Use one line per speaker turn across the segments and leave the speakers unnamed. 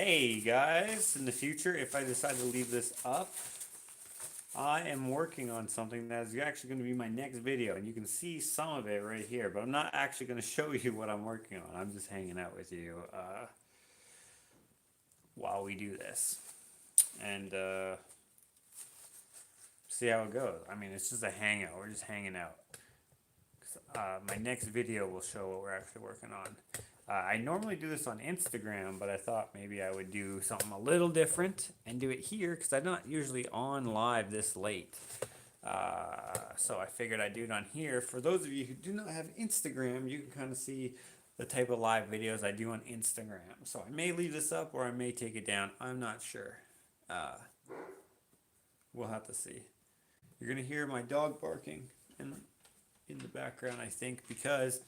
Hey guys, in the future, if I decide to leave this up, I am working on something that is actually going to be my next video, and you can see some of it right here, but I'm not actually going to show you what I'm working on. I'm just hanging out with you while we do this and see how it goes. I mean, it's just a hangout. We're just hanging out. My next video will show what we're actually working on. I normally do this on Instagram, but I thought maybe I would do something a little different and do it here because I'm not usually on live this late. So I figured I'd do it on here. For those of you who do not have Instagram, you can kind of see the type of live videos I do on Instagram. So I may leave this up or I may take it down. I'm not sure. Uh, we'll have to see. You're going to hear my dog barking in the background, I think, because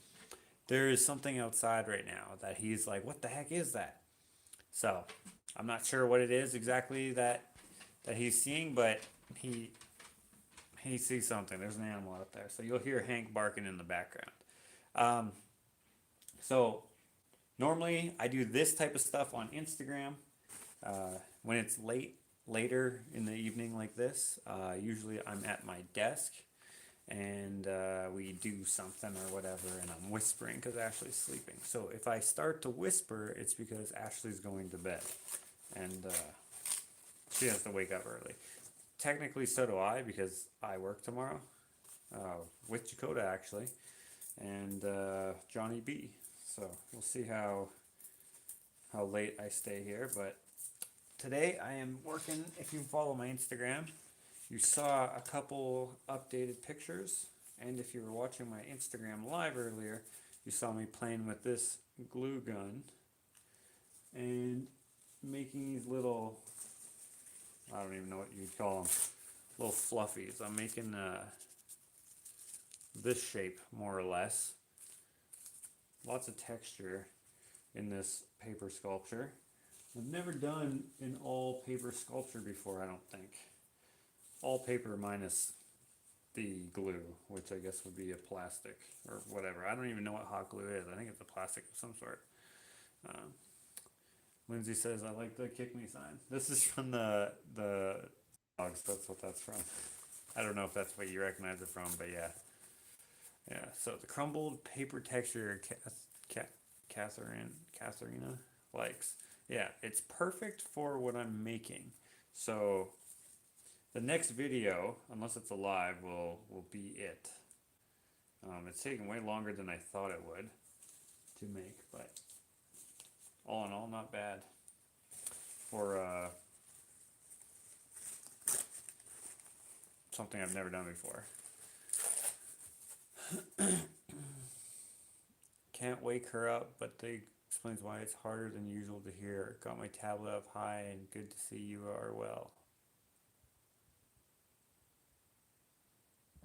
there is something outside right now that he's like, what the heck is that? So I'm not sure what it is exactly that he's seeing, but he sees something. There's an animal out there. So you'll hear Hank barking in the background. Um, so normally I do this type of stuff on Instagram when it's later in the evening like this. Usually I'm at my desk and we do something or whatever, and I'm whispering because Ashley's sleeping. So if I start to whisper, it's because Ashley's going to bed, and she has to wake up early. Technically, so do I because I work tomorrow with Dakota actually, and Johnny B. So we'll see how late I stay here, but today I am working. If you follow my Instagram, you saw a couple updated pictures, and if you were watching my Instagram live earlier, you saw me playing with this glue gun and making these little, I don't even know what you'd call them, little fluffies. I'm making this shape more or less. Lots of texture in this paper sculpture. I've never done an all paper sculpture before, I don't think. All paper minus the glue, which I guess would be a plastic or whatever. I don't even know what hot glue is. I think it's a plastic of some sort. Um, Lindsay says, I like the kick me sign. This is from the dogs. That's what that's from. I don't know if that's what you recognize it from, but yeah. Yeah, so the crumbled paper texture Katharina likes. Yeah, it's perfect for what I'm making. So the next video, unless it's a live, will be it. It's taking way longer than I thought it would to make, but all in all, not bad for something I've never done before. Can't wake her up, but they explains why it's harder than usual to hear. Got my tablet up high and good to see you are well.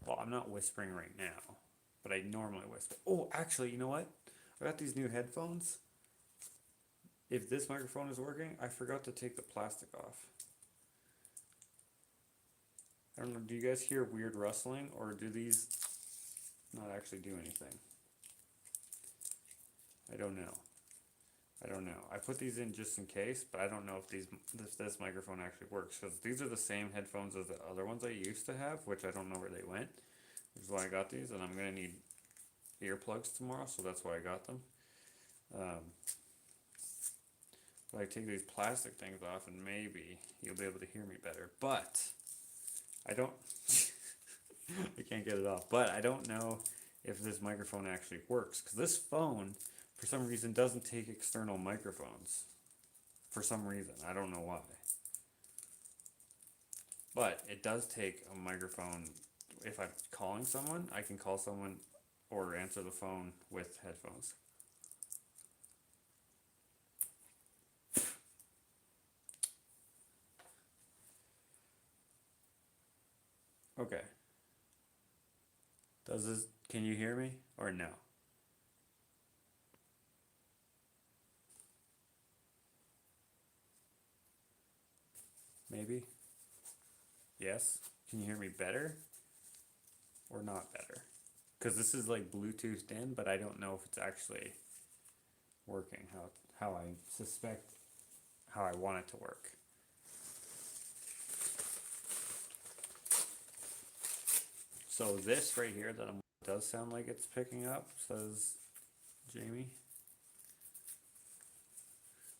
Well, I'm not whispering right now, but I normally whisper. Oh, actually, you know what? I got these new headphones. If this microphone is working, I forgot to take the plastic off. I don't know, do you guys hear weird rustling, or do these not actually do anything? I don't know. I don't know. I put these in just in case, but I don't know if this microphone actually works, because these are the same headphones as the other ones I used to have, which I don't know where they went. Which is why I got these, and I'm gonna need earplugs tomorrow, so that's why I got them. But I take these plastic things off, and maybe you'll be able to hear me better. But I don't. I can't get it off. But I don't know if this microphone actually works, because this phone, for some reason, doesn't take external microphones. For some reason, I don't know why. But it does take a microphone. If I'm calling someone, I can call someone or answer the phone with headphones. Okay. Does this, can you hear me or no? Maybe? Yes? Can you hear me better or not better? Because this is like Bluetoothed in, but I don't know if it's actually working how I suspect how I want it to work. So this right here that does sound like it's picking up, says Jamie.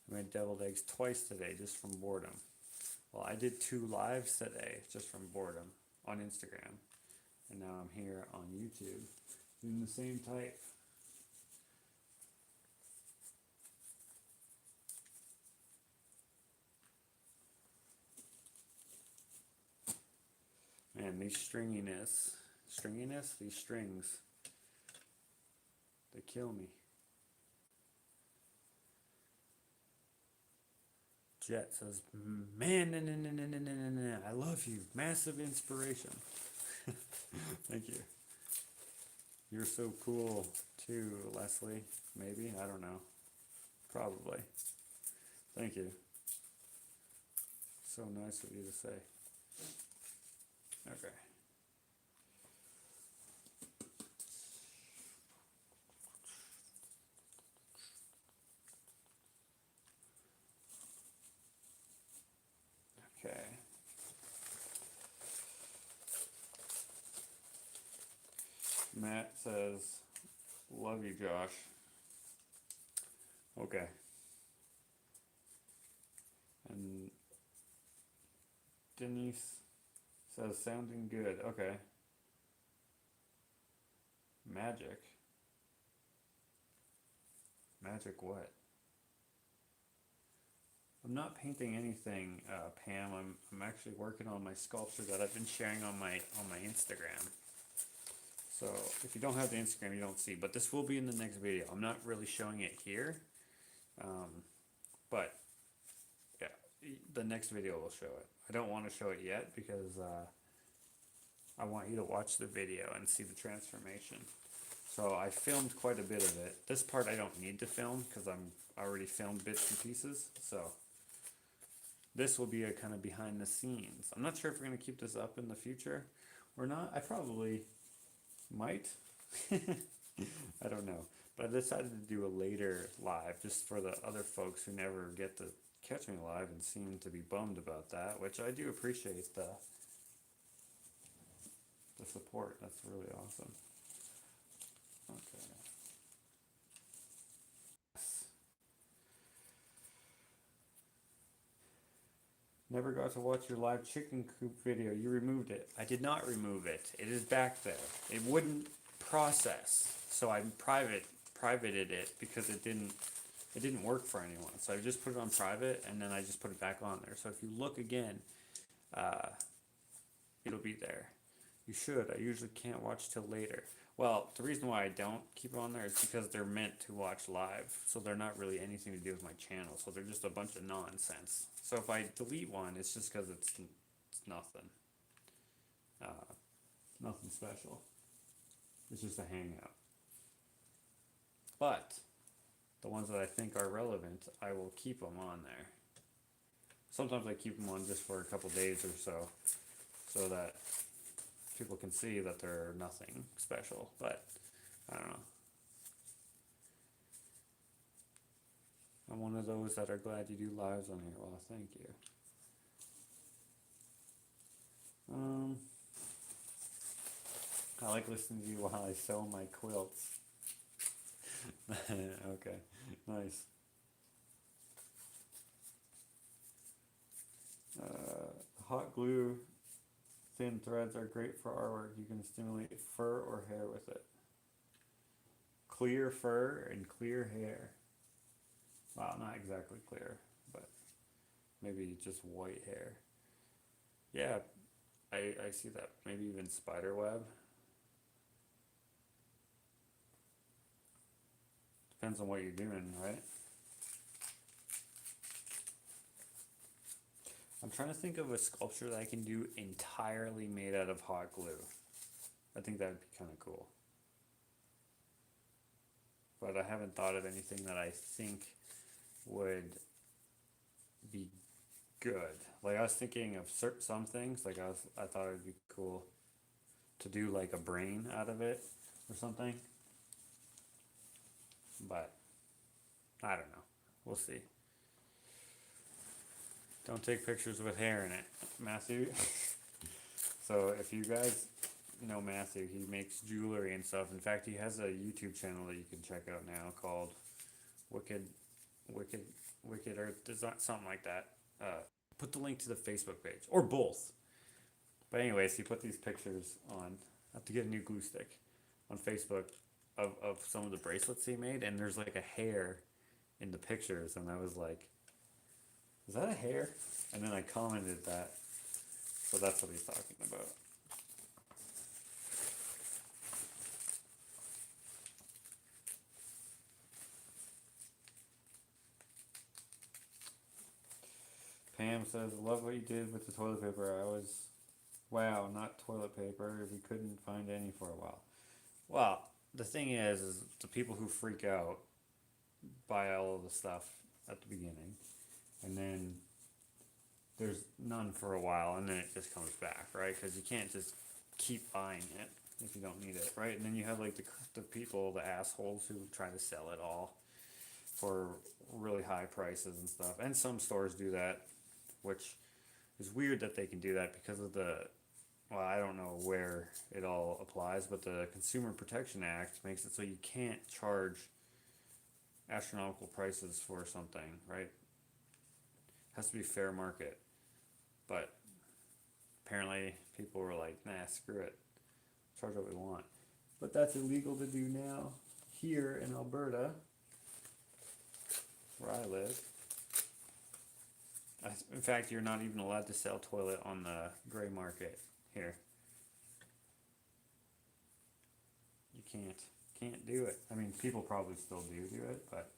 I made deviled eggs twice today just from boredom. Well, I did 2 lives today just from boredom on Instagram. And now I'm here on YouTube doing the same type. Man, these these strings, they kill me. Jet says, man, I love you. Massive inspiration. Thank you. You're so cool too, Leslie. Maybe, I don't know. Probably. Thank you. So nice of you to say. Okay. Okay. Matt says, love you, Josh. Okay. And Denise says, sounding good. Okay. Magic. Magic what? I'm not painting anything, Pam. I'm actually working on my sculpture that I've been sharing on my Instagram. So if you don't have the Instagram, you don't see. But this will be in the next video. I'm not really showing it here, but yeah, the next video will show it. I don't want to show it yet because I want you to watch the video and see the transformation. So I filmed quite a bit of it. This I don't need to film because I'm already filmed bits and pieces. So this will be a kind of behind the scenes. I'm not sure if we're going to keep this up in the future or not. I probably might. I don't know. But I decided to do a later live just for the other folks who never get to catch me live and seem to be bummed about that, which I do appreciate the support. That's really awesome. Okay. Never got to watch your live chicken coop video. You removed it. I did not remove it. It is back there. It wouldn't process, so I privated it because it didn't work for anyone. So I just put it on private and then I just put it back on there. So if you look again, it'll be there. You should. I usually can't watch till later. Well, the reason why I don't keep it on there is because they're meant to watch live, so they're not really anything to do with my channel, so they're just a bunch of nonsense. So if I delete one, it's just because it's nothing. Nothing special. It's just a hangout. But the ones that I think are relevant, I will keep them on there. Sometimes I keep them on just for a couple days or so that people can see that they're nothing special, but I don't know. I'm one of those that are glad you do lives on here. Well, thank you. I like listening to you while I sew my quilts. Okay, nice. Hot glue thin threads are great for artwork. You can stimulate fur or hair with it. Clear fur and clear hair. Well, not exactly clear, but maybe just white hair. Yeah, I see that. Maybe even spider web. Depends on what you're doing, right? I'm trying to think of a sculpture that I can do entirely made out of hot glue. I think that would be kind of cool. But I haven't thought of anything that I think would be good. Like I was thinking of some things, like I thought it would be cool to do like a brain out of it or something. But I don't know. We'll see. Don't take pictures with hair in it, Matthew. So if you guys know Matthew, he makes jewelry and stuff. In fact, he has a YouTube channel that you can check out now called Wicked, Wicked, Wicked Earth Design, something like that. Put the link to the Facebook page or both. But anyways, he put these pictures on. I have to get a new glue stick on Facebook of some of the bracelets he made, and there's like a hair in the pictures, and I was like, "Is that a hair?" And then I commented that, so that's what he's talking about. Pam says, "Love what you did with the toilet paper. I was, wow, not toilet paper. We couldn't find any for a while." Well, the thing is the people who freak out buy all of the stuff at the beginning, and then there's none for a while, and then it just comes back, right? Because you can't just keep buying it if you don't need it, right? And then you have like the people, the assholes who try to sell it all for really high prices and stuff. And some stores do that, which is weird that they can do that because of well, I don't know where it all applies, but the Consumer Protection Act makes it so you can't charge astronomical prices for something, right? It has to be fair market. But apparently people were like, nah, screw it. Charge what we want. But that's illegal to do now here in Alberta, where I live. In fact, you're not even allowed to sell toilet on the gray market here. You can't do it. I mean, people probably still do it, but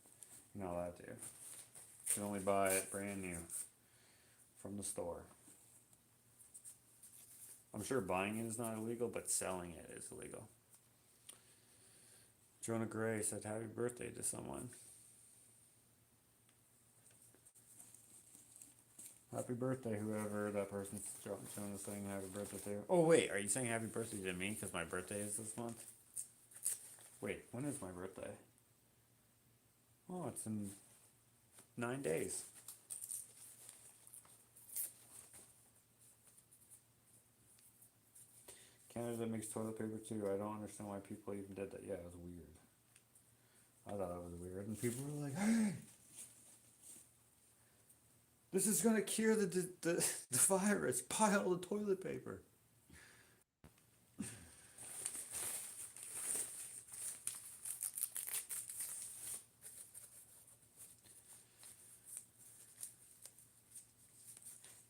you're not allowed to. You can only buy it brand new from the store. I'm sure buying it is not illegal, but selling it is illegal. Jonah Gray said happy birthday to someone. Happy birthday, whoever that person's Jonah saying happy birthday to. Oh wait, are you saying happy birthday to me because my birthday is this month? Wait, when is my birthday? Oh, it's in 9 days. Canada makes toilet paper too. I don't understand why people even did that. Yeah, it was weird. I thought it was weird, and people were like, "Hey, this is gonna cure the virus. Buy all the toilet paper."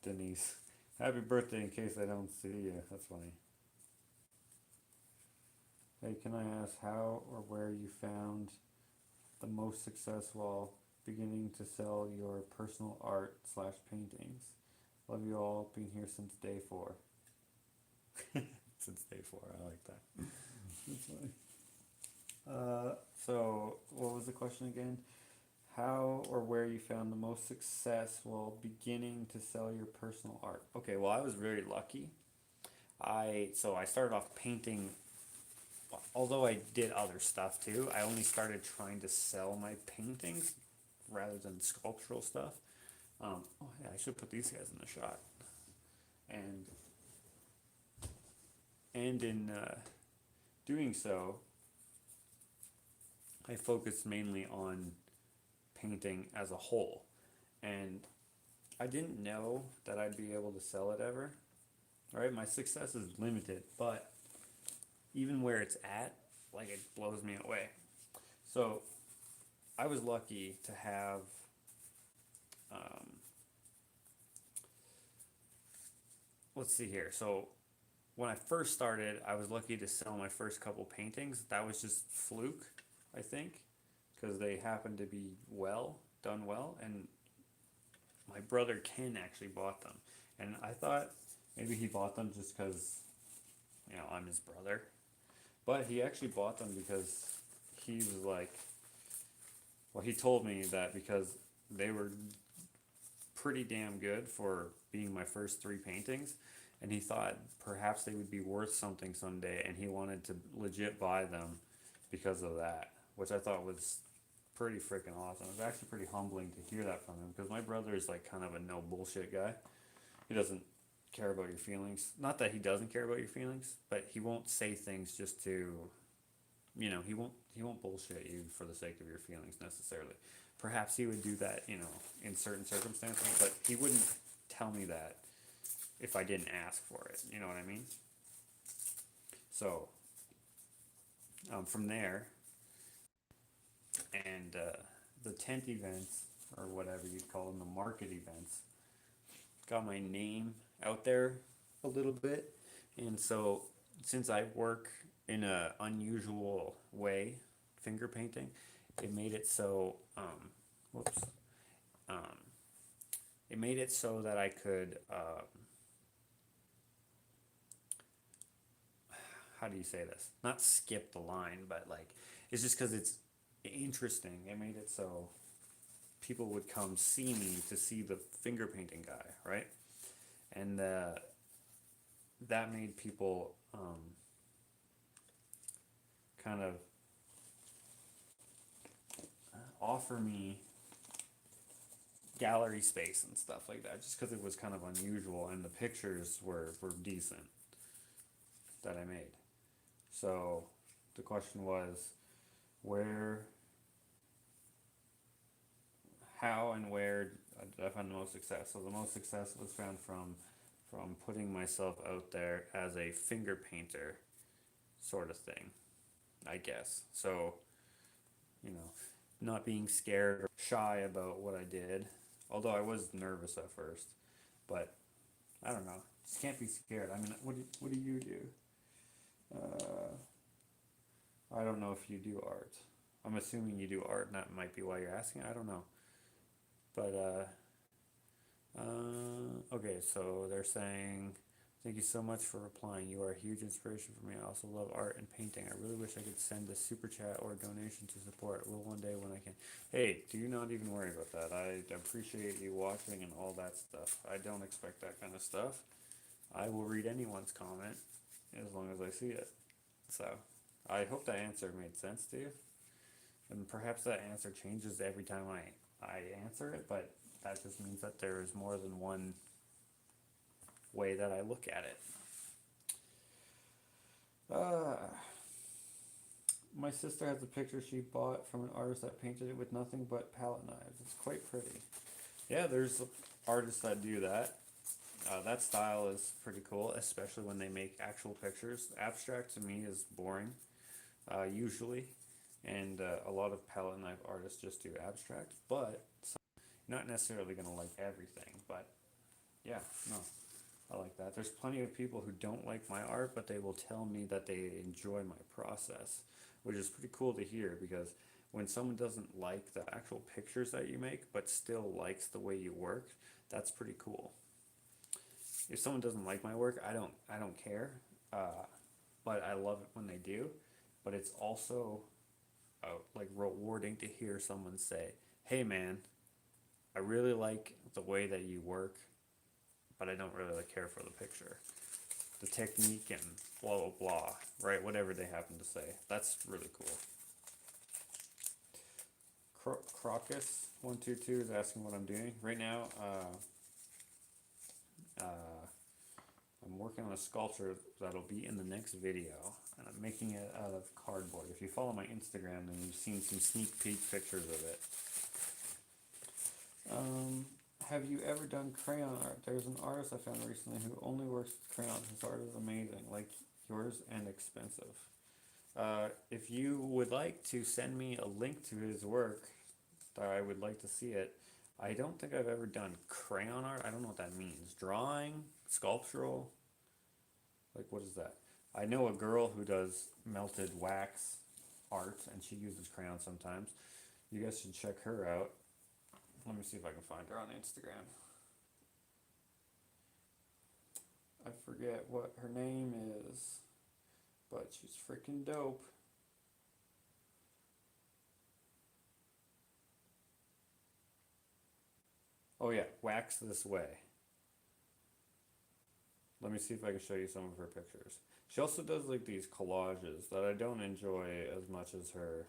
Denise, happy birthday in case I don't see you. That's funny. Hey, can I ask how or where you found the most success while beginning to sell your personal art slash paintings? Love you all. Been here since day 4. Since day 4, I like that. That's funny. So what was the question again? How or where you found the most success while beginning to sell your personal art? Okay, well I was very lucky. I started off painting, although I did other stuff too. I only started trying to sell my paintings rather than sculptural stuff. Oh yeah, I should put these guys in the shot. And in doing so, I focused mainly on painting as a whole, and I didn't know that I'd be able to sell it ever. All right, my success is limited, but even where it's at, like, it blows me away. So I was lucky to have let's see here. So when I first started, I was lucky to sell my first couple paintings. That was just fluke, I think, because they happened to be done well, and my brother Ken actually bought them. And I thought maybe he bought them just because, I'm his brother. But he actually bought them because he was like, well, he told me that because they were pretty damn good for being my first 3 paintings, and he thought perhaps they would be worth something someday, and he wanted to legit buy them because of that, which I thought was pretty freaking awesome. It was actually pretty humbling to hear that from him because my brother is like kind of a no bullshit guy. He doesn't care about your feelings. Not that he doesn't care about your feelings, but he won't say things just to, he won't bullshit you for the sake of your feelings necessarily. Perhaps he would do that, in certain circumstances, but he wouldn't tell me that if I didn't ask for it. You know what I mean? So, from there, and the tent events, or whatever you'd call them, the market events, got my name out there a little bit. And so, since I work in a unusual way, finger painting, it made it so, whoops, um, it made it so that I could, how do you say this? Not skip the line, but like, it's just because it's interesting. It made it so people would come see me to see the finger painting guy, right? And that made people kind of offer me gallery space and stuff like that, just because it was kind of unusual and the pictures were decent that I made. So the question was, where, how, and where did I find the most success? So the most success was found from putting myself out there as a finger painter, sort of thing, I guess. So, not being scared or shy about what I did, although I was nervous at first, but I don't know. Just can't be scared. I mean, what do you do? I don't know if you do art. I'm assuming you do art, and that might be why you're asking. I don't know. But, okay, so they're saying, thank you so much for replying. You are a huge inspiration for me. I also love art and painting. I really wish I could send a super chat or a donation to support. Will one day when I can. Hey, do not even worry about that. I appreciate you watching and all that stuff. I don't expect that kind of stuff. I will read anyone's comment as long as I see it. So, I hope that answer made sense to you. And perhaps that answer changes every time I answer it, but that just means that there is more than one way that I look at it. My sister has a picture she bought from an artist that painted it with nothing but palette knives. It's quite pretty. Yeah, there's artists that do that. That style is pretty cool, especially when they make actual pictures. Abstract to me is boring, usually, and a lot of palette knife artists just do abstract, but not necessarily going to like everything, but yeah, no, I like that. There's plenty of people who don't like my art, but they will tell me that they enjoy my process, which is pretty cool to hear, because when someone doesn't like the actual pictures that you make, but still likes the way you work, that's pretty cool. If someone doesn't like my work, I don't care, but I love it when they do. But it's also like rewarding to hear someone say, "Hey, man, I really like the way that you work, but I don't really care for the picture, the technique, and blah blah blah." Right? Whatever they happen to say, that's really cool. Crocus122 is asking what I'm doing right now. I'm working on a sculpture that'll be in the next video, and I'm making it out of cardboard. If you follow my Instagram, then you've seen some sneak peek pictures of it. Have you ever done crayon art? There's an artist I found recently who only works with crayons. His art is amazing, like yours, and expensive. If you would like to send me a link to his work, I would like to see it. I don't think I've ever done crayon art. I don't know what that means. Drawing? Sculptural? Like, what is that? I know a girl who does melted wax art, and she uses crayons sometimes. You guys should check her out. Let me see if I can find her on Instagram. I forget what her name is, but she's freaking dope. Oh yeah, Wax This Way. Let me see if I can show you some of her pictures. She also does like these collages that I don't enjoy as much as her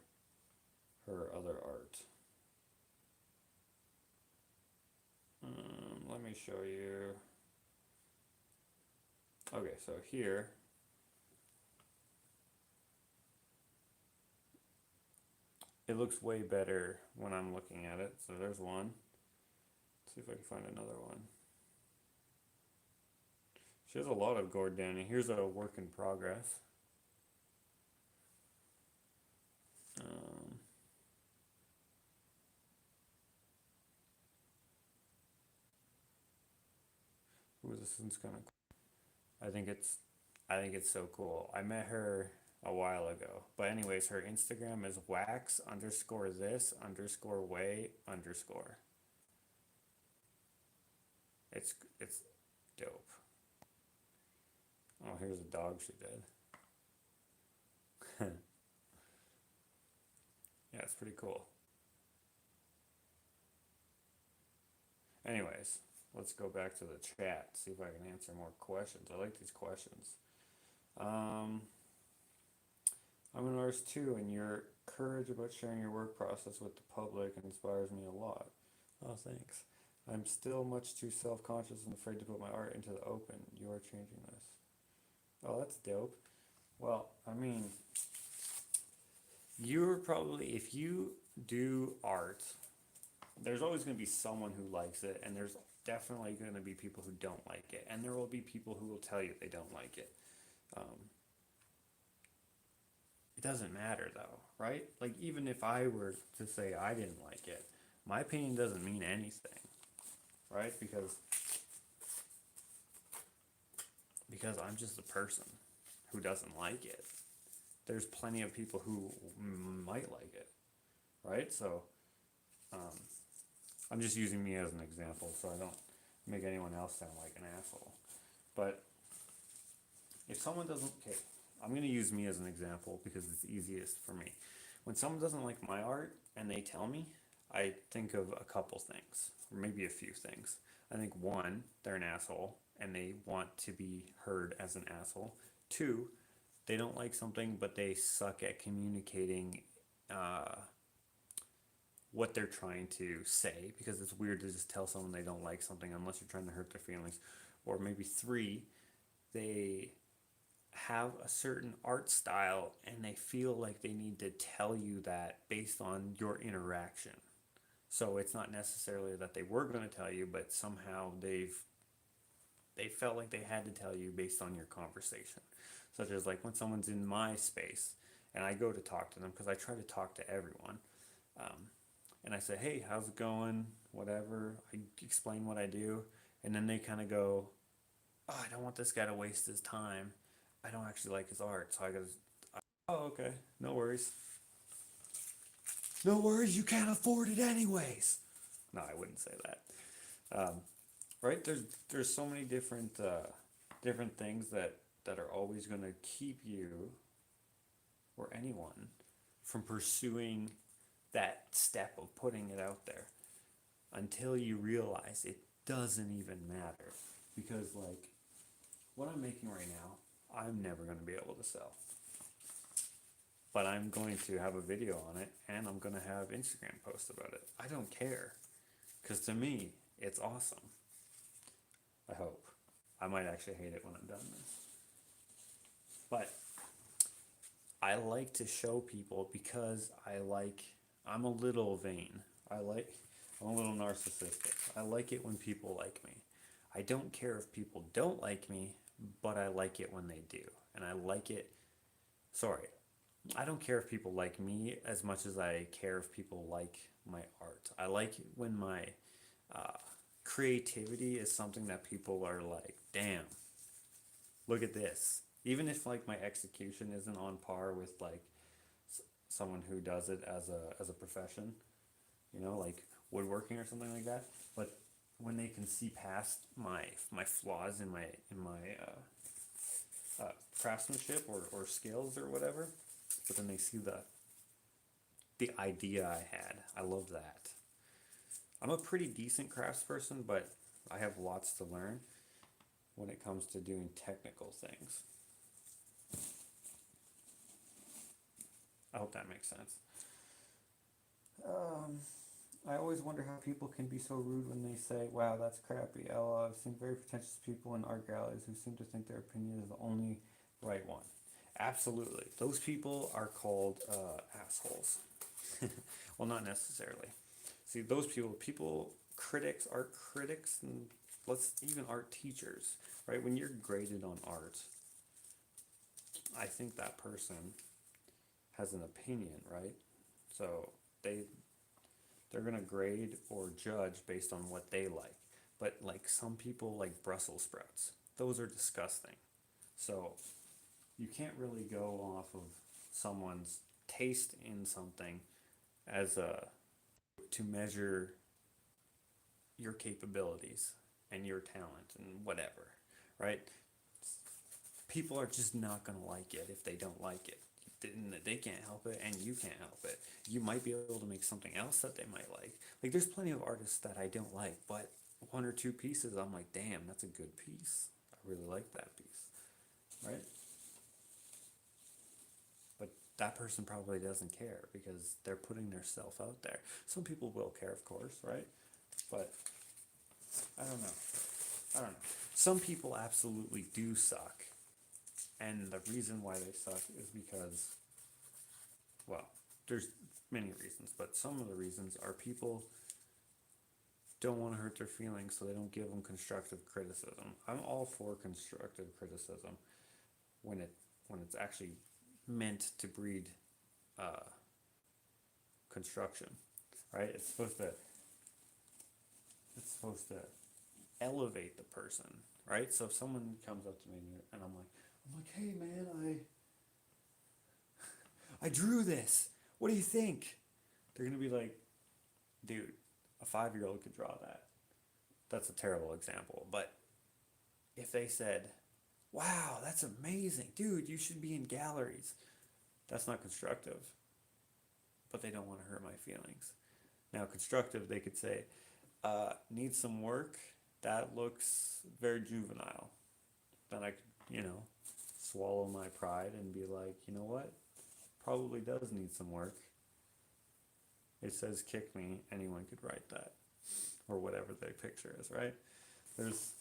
her other art. Let me show you. Okay, so here, it looks way better when I'm looking at it. So there's one. Let's see if I can find another one. She has a lot of gourd down here. Here's a work in progress. Ooh, this one's kind of cool. I think it's so cool. I met her a while ago. But anyways, her Instagram is wax underscore this underscore way underscore. It's dope. Oh, here's a dog she did. Yeah, it's pretty cool. Anyways, let's go back to the chat, see if I can answer more questions. I like these questions. I'm an artist too, and your courage about sharing your work process with the public inspires me a lot. Oh, thanks. I'm still much too self-conscious and afraid to put my art into the open. You are changing this. Oh, that's dope. Well, I mean, you're probably, if you do art, there's always going to be someone who likes it, and there's definitely going to be people who don't like it, and there will be people who will tell you they don't like it. It doesn't matter though, right? Like, even if I were to say I didn't like it, my opinion doesn't mean anything, right? Because I'm just a person who doesn't like it. There's plenty of people who might like it, right? So I'm just using me as an example so I don't make anyone else sound like an asshole. But if someone doesn't, okay, I'm going to use me as an example because it's easiest for me. When someone doesn't like my art and they tell me, I think of a couple things, or maybe a few things. I think one, they're an asshole and they want to be heard as an asshole. Two, they don't like something but they suck at communicating what they're trying to say, because it's weird to just tell someone they don't like something unless you're trying to hurt their feelings. Or maybe three, they have a certain art style and they feel like they need to tell you that based on your interaction. So it's not necessarily that they were going to tell you, but somehow they felt like they had to tell you based on your conversation. Such as like when someone's in my space and I go to talk to them, because I try to talk to everyone, and I say, hey, how's it going, whatever, I explain what I do, and then they kind of go, oh, I don't want this guy to waste his time, I don't actually like his art, so I go, oh, okay, no worries. No worries, you can't afford it anyways. No, I wouldn't say that. Right? There's so many different things that are always going to keep you or anyone from pursuing that step of putting it out there until you realize it doesn't even matter. Because like what I'm making right now, I'm never going to be able to sell. But I'm going to have a video on it and I'm going to have Instagram posts about it. I don't care. Because to me, it's awesome. I hope. I might actually hate it when I'm done this. But I like to show people because I'm a little vain. I'm a little narcissistic. I like it when people like me. I don't care if people don't like me, but I like it when they do. And I like it, sorry, I don't care if people like me as much as I care if people like my art. I like when my creativity is something that people are like, damn, look at this. Even if like my execution isn't on par with like someone who does it as a profession, you know, like woodworking or something like that. But when they can see past my flaws in my craftsmanship or skills or whatever, but then they see the idea I had. I love that. I'm a pretty decent craftsperson, but I have lots to learn when it comes to doing technical things. I hope that makes sense. Um, I always wonder how people can be so rude when they say, wow, that's crappy. LOL, I've seen very pretentious people in art galleries who seem to think their opinion is the only right one. Absolutely. Those people are called assholes. Well, not necessarily. See, those people, critics, art critics, and let's even art teachers, right? When you're graded on art, I think that person has an opinion, right? So they they're gonna grade or judge based on what they like. But like some people like Brussels sprouts, those are disgusting. So you can't really go off of someone's taste in something as a to measure your capabilities and your talent and whatever, right? People are just not going to like it if they don't like it. They can't help it and you can't help it. You might be able to make something else that they might like. Like there's plenty of artists that I don't like, but one or two pieces I'm like, damn, that's a good piece. I really like that piece, right? But that person probably doesn't care because they're putting their self out there. Some people will care, of course, right? But I don't know. I don't know. Some people absolutely do suck. And the reason why they suck is because, well, there's many reasons, but some of the reasons are people don't want to hurt their feelings, so they don't give them constructive criticism. I'm all for constructive criticism when it's actually meant to breed uh, construction, right? It's supposed to elevate the person, right? So if someone comes up to me and I'm like, hey man, I drew this. What do you think? They're gonna be like, dude, a 5-year-old could draw that. That's a terrible example, but if they said, wow, that's amazing, dude, you should be in galleries, that's not constructive, but they don't want to hurt my feelings. Now, constructive, they could say, needs some work, that looks very juvenile. Then I could, swallow my pride and be like, you know what? Probably does need some work. It says kick me, anyone could write that. Or whatever the picture is, right? There's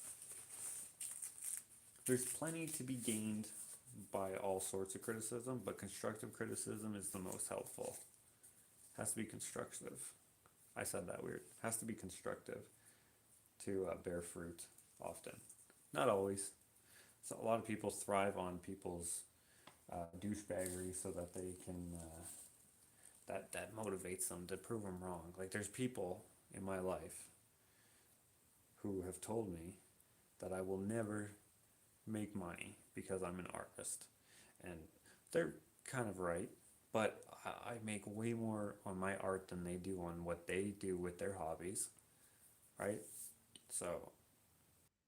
there's plenty to be gained by all sorts of criticism, but constructive criticism is the most helpful. Has to be constructive. I said that weird. Has to be constructive to bear fruit often. Not always. So a lot of people thrive on people's douchebaggery so that they can that motivates them to prove them wrong. Like there's people in my life who have told me that I will never make money because I'm an artist, and they're kind of right. But I make way more on my art than they do on what they do with their hobbies, right? So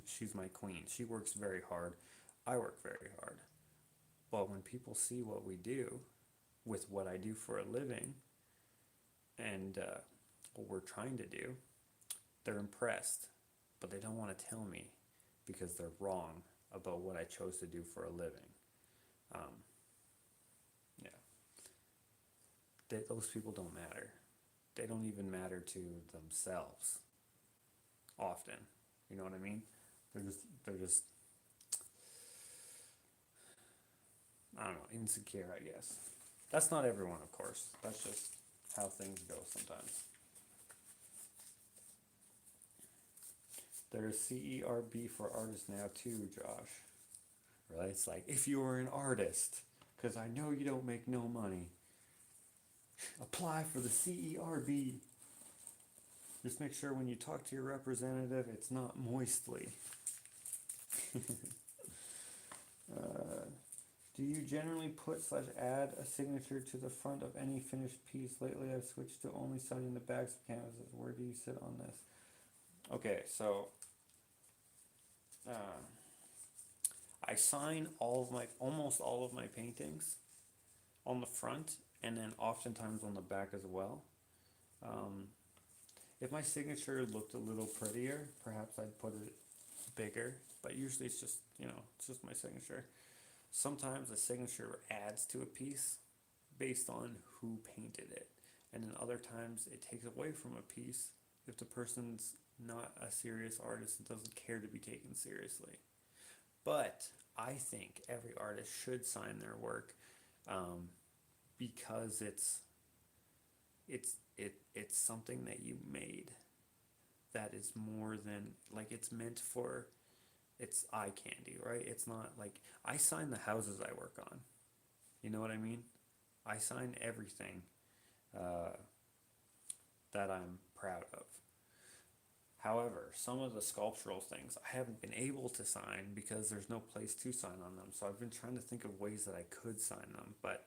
she's my queen. She works very hard. I work very hard. But when people see what we do with what I do for a living and what we're trying to do, they're impressed, but they don't want to tell me because they're wrong about what I chose to do for a living. Um, yeah, those people don't matter. They don't even matter to themselves often. You know what I mean? They're just I don't know, insecure, I guess. That's not everyone, of course. That's just how things go sometimes. There's CERB for artists now too, Josh. Right? It's like, if you were an artist, because I know you don't make no money, apply for the CERB. Just make sure when you talk to your representative, it's not moistly. Do you generally put/add a signature to the front of any finished piece? Lately, I've switched to only signing the backs of canvases. Where do you sit on this? Okay, so uh, I sign almost all of my paintings on the front, and then oftentimes on the back as well. Um, if my signature looked a little prettier, perhaps I'd put it bigger, but usually it's just my signature. Sometimes a signature adds to a piece based on who painted it. and then other times it takes away from a piece if the person's not a serious artist and doesn't care to be taken seriously. But I think every artist should sign their work, um, because it's something that you made that is more than, like, it's meant for, it's eye candy, right? It's not like I sign the houses I work on. You know what I mean? I sign everything uh, that I'm proud of. However, some of the sculptural things I haven't been able to sign because there's no place to sign on them. So I've been trying to think of ways that I could sign them, but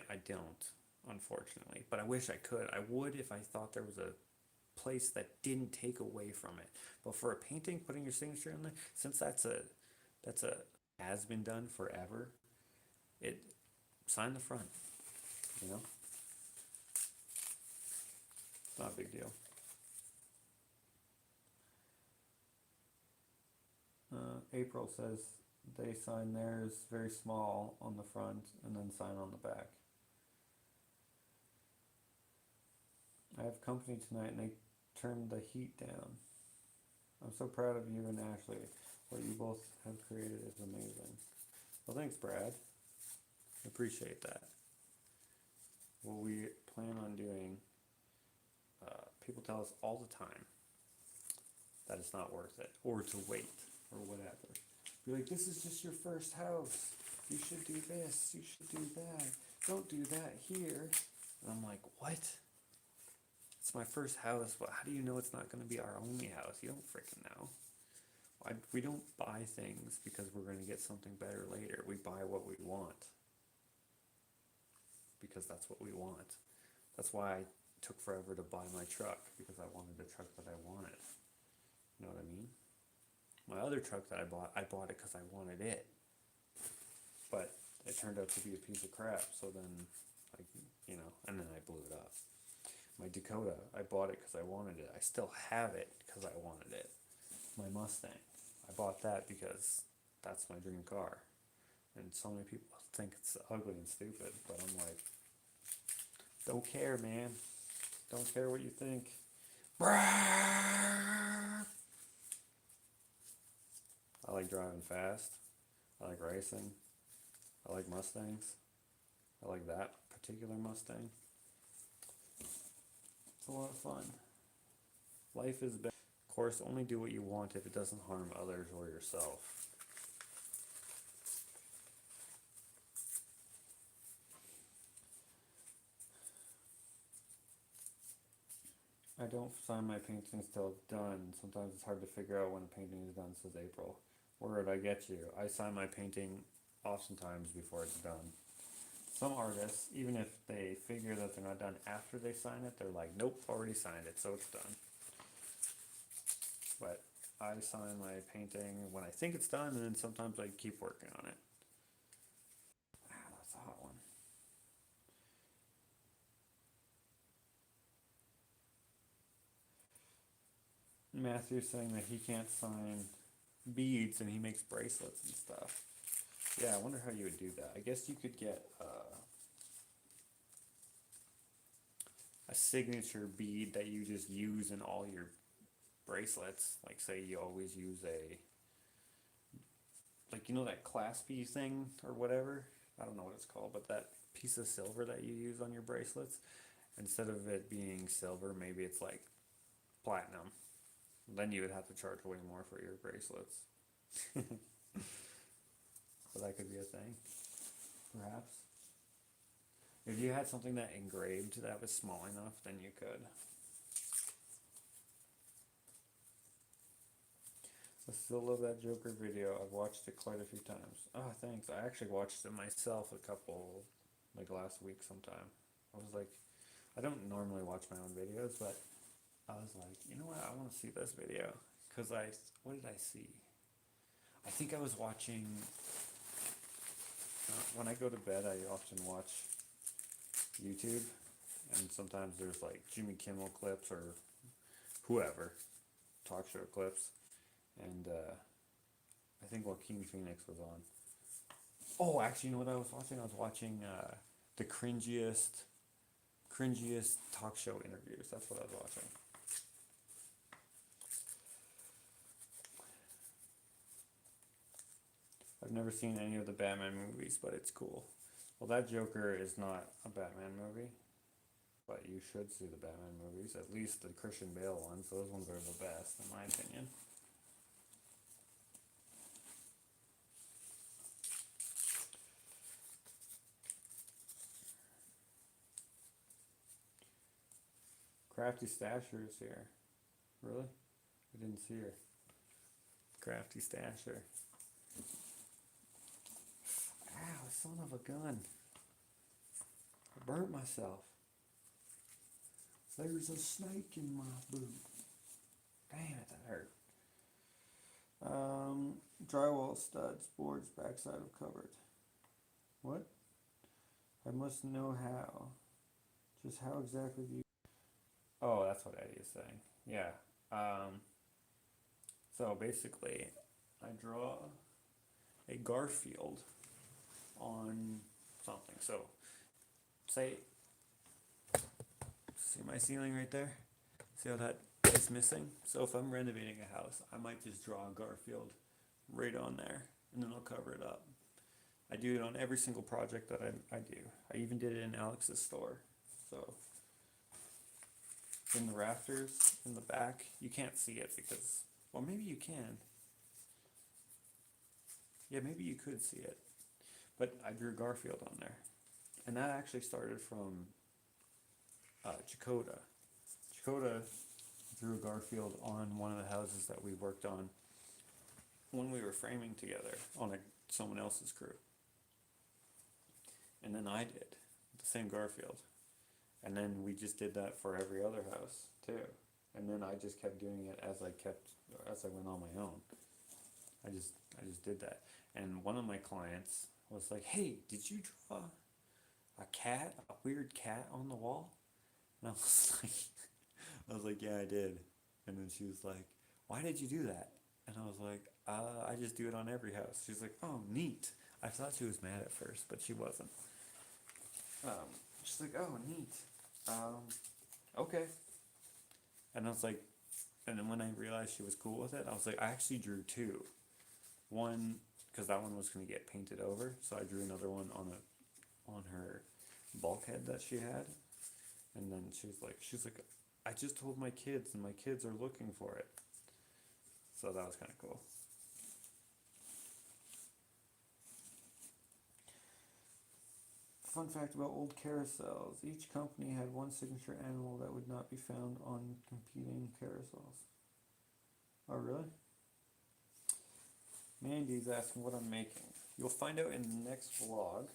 I don't, unfortunately. But I wish I could. I would if I thought there was a place that didn't take away from it. But for a painting, putting your signature in there, since that's a has been done forever, it sign the front. You know, it's not a big deal. April says they sign theirs very small on the front and then sign on the back. I have company tonight and they turned the heat down. I'm so proud of you and Ashley. What you both have created is amazing. Well, thanks, Brad. Appreciate that. What we plan on doing, people tell us all the time that it's not worth it, or to wait, or whatever. Be like, this is just your first house. You should do this. You should do that. Don't do that here. And I'm like, what? It's my first house, but how do you know it's not going to be our only house? You don't freaking know. We don't buy things because we're going to get something better later. We buy what we want because that's what we want. That's why I took forever to buy my truck, because I wanted the truck that I wanted. You know what I mean? My other truck that I bought it because I wanted it. But it turned out to be a piece of crap, so then, and then I blew it up. My Dakota, I bought it because I wanted it. I still have it because I wanted it. My Mustang, I bought that because that's my dream car. And so many people think it's ugly and stupid, but I'm like, don't care, man. Don't care what you think. I like driving fast. I like racing. I like Mustangs. I like that particular Mustang. It's a lot of fun. Life is best. Of course, only do what you want if it doesn't harm others or yourself. I don't sign my paintings till it's done. Sometimes it's hard to figure out when a painting is done, says April. Word, I get you. I sign my painting oftentimes before it's done. Some artists, even if they figure that they're not done after they sign it, they're like, nope, already signed it, so it's done. But I sign my painting when I think it's done, and then sometimes I keep working on it. That's a hot one. Matthew's saying that he can't sign beads and he makes bracelets and stuff. Yeah, I wonder how you would do that. I guess you could get a signature bead that you just use in all your bracelets. Like, say you always use that claspy thing or whatever. I don't know what it's called, but that piece of silver that you use on your bracelets, instead of it being silver, maybe it's like platinum. Then you would have to charge way more for your bracelets. So that could be a thing, perhaps. If you had something that engraved that was small enough, then you could. I still love that Joker video. I've watched it quite a few times. Oh, thanks. I actually watched it myself last week sometime. I was like, I don't normally watch my own videos, but I was like, you know what? I want to see this video. Because what did I see? I think I was watching, when I go to bed, I often watch YouTube. And sometimes there's like Jimmy Kimmel clips or whoever, talk show clips. And I think Joaquin Phoenix was on. Oh, actually, you know what I was watching? I was watching the cringiest talk show interviews. That's what I was watching. I've never seen any of the Batman movies, but it's cool. Well, that Joker is not a Batman movie, but you should see the Batman movies. At least the Christian Bale ones. Those ones are the best, in my opinion. Crafty Stasher is here. Really? I didn't see her. Crafty Stasher. Ow, son of a gun. I burnt myself. There's a snake in my boot. Damn it, that hurt. Drywall studs, boards, backside of cupboard. What? I must know how. Just how exactly do you... Oh, that's what Eddie is saying. Yeah. So basically, I draw a Garfield on something. So, say, see my ceiling right there? See how that is missing? So if I'm renovating a house, I might just draw a Garfield right on there, and then I'll cover it up. I do it on every single project that I do. I even did it in Alex's store. So, in the rafters, in the back, you can't see it because, well, maybe you can. Yeah, maybe you could see it. But I drew Garfield on there. And that actually started from Chakota. Chakota drew Garfield on one of the houses that we worked on when we were framing together on someone else's crew. And then I did the same Garfield. And then we just did that for every other house too. And then I just kept doing it as I went on my own. I just did that. And one of my clients was like, "Hey, did you draw a weird cat on the wall?" And I was like, "Yeah, I did." And then she was like, "Why did you do that?" And I was like, I just do it on every house." She's like, "Oh, neat." I thought she was mad at first, but she wasn't. She's like, "Oh, neat. Okay." And I was like, and then when I realized she was cool with it, I was like, I actually drew two. One, because that one was going to get painted over, so I drew another one on her bulkhead that she had. And then she's like, "I just told my kids, and my kids are looking for it." So that was kind of cool. Fun fact about old carousels. Each company had one signature animal that would not be found on competing carousels. Oh, really? Mandy's asking what I'm making. You'll find out in the next vlog,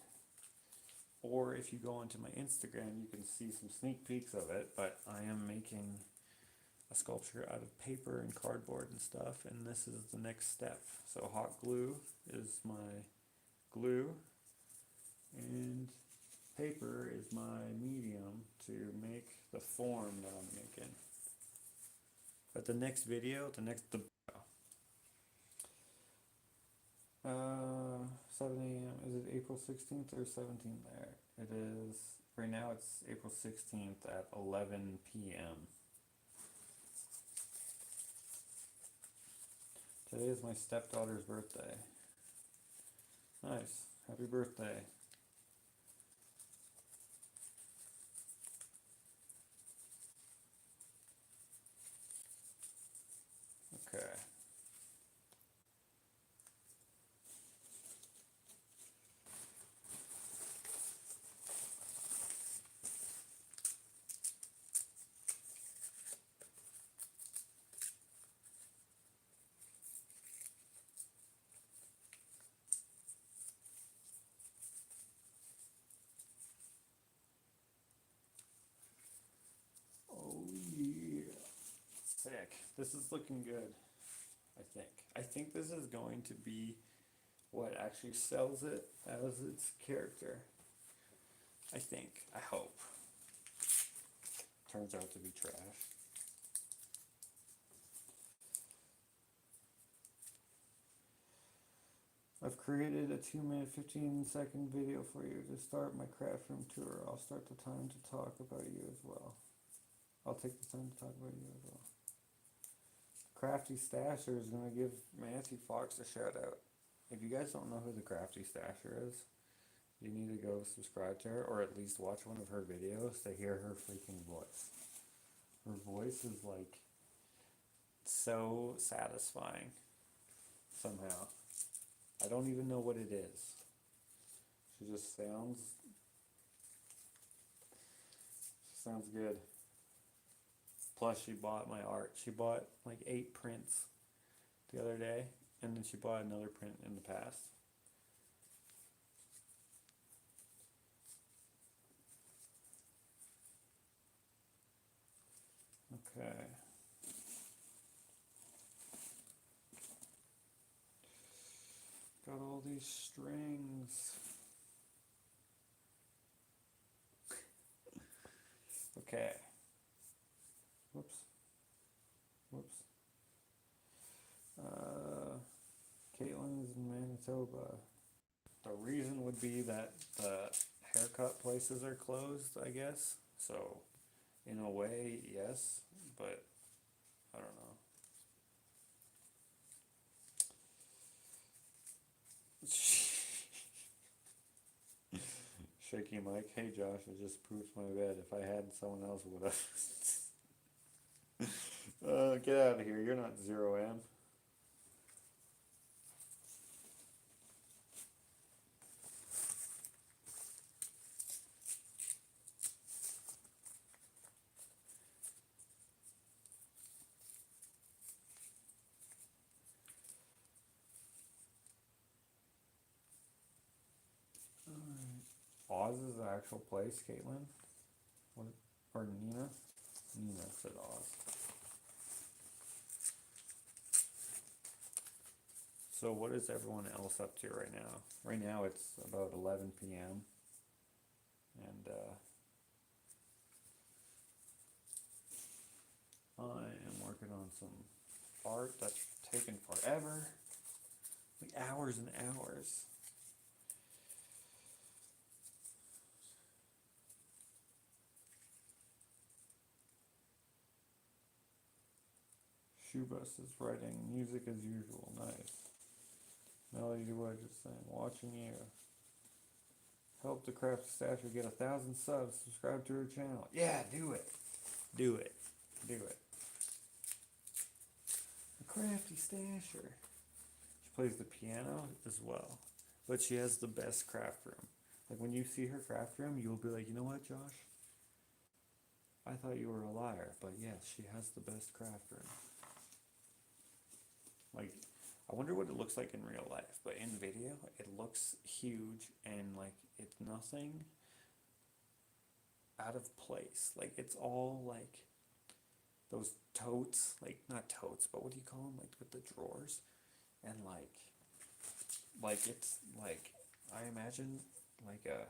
or if you go onto my Instagram, you can see some sneak peeks of it, but I am making a sculpture out of paper and cardboard and stuff, and this is the next step. So hot glue is my glue, and paper is my medium to make the form that I'm making. But the next video, 7 a.m. Is it April 16th or 17th there? It is, right now it's April 16th at 11 p.m. Today is my stepdaughter's birthday. Nice. Happy birthday. Okay. Oh yeah. Sick. This is looking good, I think. I think this is going to be what actually sells it as its character. I think. I hope. Turns out to be trash. I've created a 2-minute, 15-second video for you to start my craft room tour. I'll start the time to talk about you as well. I'll take the time to talk about you as well. Crafty Stasher is going to give Matthew Fox a shout out. If you guys don't know who the Crafty Stasher is, you need to go subscribe to her, or at least watch one of her videos to hear her freaking voice. Her voice is like so satisfying somehow. I don't even know what it is. She just sounds good. Plus she bought my art. She bought like 8 prints the other day, and then she bought another print in the past. Okay. Got all these strings. Okay. Whoops. Caitlin is in Manitoba. The reason would be that the haircut places are closed, I guess. So, in a way, yes, but I don't know. Shaky Mike, hey Josh, I just proofed my bed. If I had, someone else would have. Get out of here, you're not 0M. Oz is the actual place, Caitlin? What? Or Nina? Nina said Oz. So what is everyone else up to right now? Right now it's about 11 p.m. And I am working on some art that's taken forever. Like hours and hours. Shoebus is writing music as usual. Nice. Melody Wood just saying, watching you. Help the Crafty Stasher get 1,000 subs. Subscribe to her channel. Yeah, do it. Do it. Do it. The Crafty Stasher. She plays the piano as well. But she has the best craft room. Like when you see her craft room, you'll be like, you know what, Josh? I thought you were a liar, but yes, she has the best craft room. Like, I wonder what it looks like in real life, but in video, it looks huge and like it's nothing out of place. Like it's all like those totes, like not totes, but what do you call them? Like with the drawers, and like it's like I imagine like a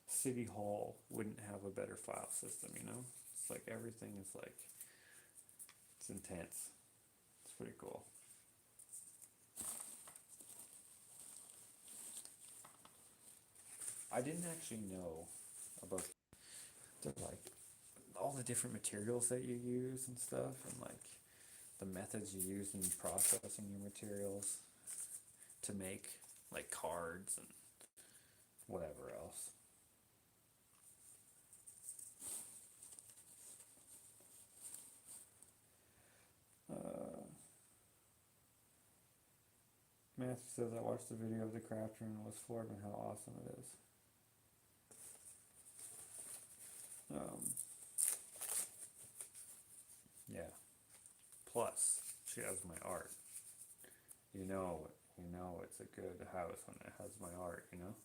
city hall wouldn't have a better file system, you know? It's like everything is like it's intense. It's pretty cool. I didn't actually know about like all the different materials that you use and stuff, and like the methods you use in processing your materials to make like cards and whatever else. Matthew says, I watched the video of the craft room and was floored on how awesome it is. Yeah. Plus, she has my art. You know it's a good house when it has my art, you know?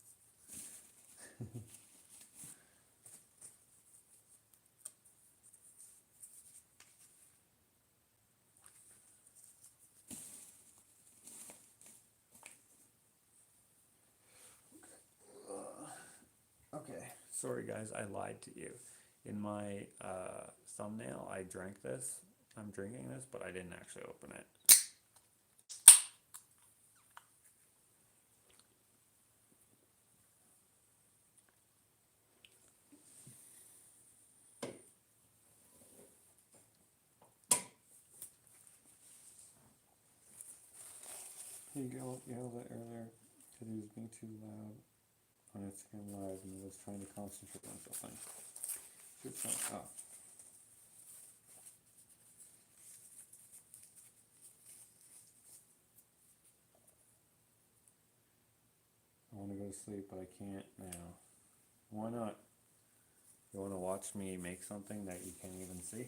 Okay, sorry guys, I lied to you. In my thumbnail, I drank this. I'm drinking this, but I didn't actually open it.
He yelled at earlier because he was being too loud on Instagram Live and was trying to concentrate on something. Oh. I want to go to sleep, but I can't now. Why not? You want to watch me make something that you can't even see?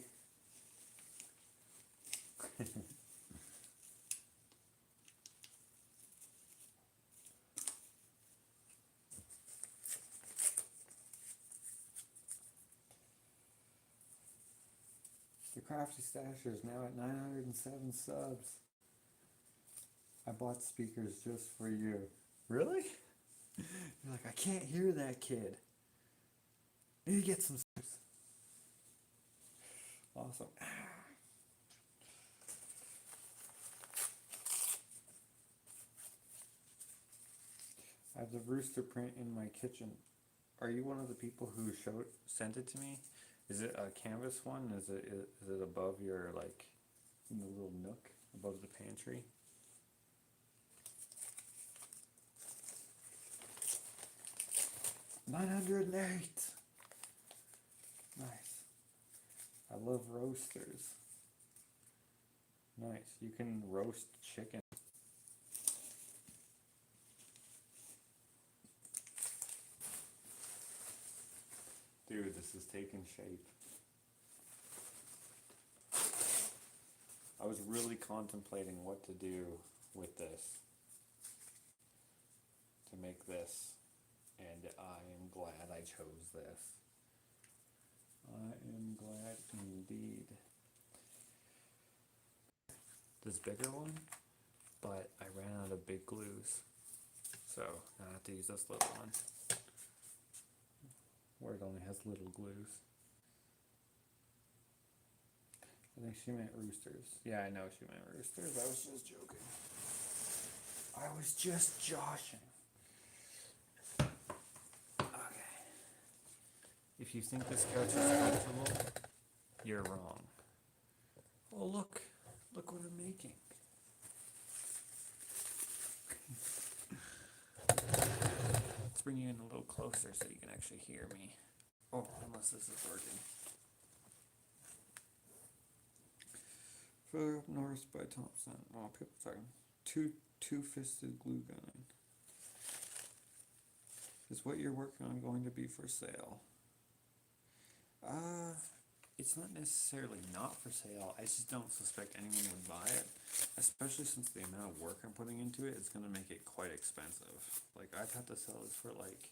The Crafty Stasher is now at 907 subs. I bought speakers just for you. Really? You're like, I can't hear that kid. Maybe get some subs. Awesome. I have the rooster print in my kitchen. Are you one of the people who sent it to me? Is it a canvas one? Is it above your, like, in the little nook above the pantry? $908. Nice. I love roasters. Nice. You can roast chicken. Dude, this is taking shape. I was really contemplating what to do with this, to make this, and I am glad I chose this. I am glad indeed. This bigger one, but I ran out of big glues, so I have to use this little one, where it only has little glues. I think she meant roosters. Yeah, I know she meant roosters. I was just joking. I was just joshing. Okay. If you think this couch is comfortable, you're wrong. Oh, look. Look what I'm making. Let's bring you in a little closer so you can actually hear me. Oh, unless this is working. Further up north by Thompson. Oh, people talking. Two-fisted glue gun. Is what you're working on going to be for sale? It's not necessarily not for sale. I just don't suspect anyone would buy it, especially since the amount of work I'm putting into it is going to make it quite expensive. Like, I'd have to sell this for like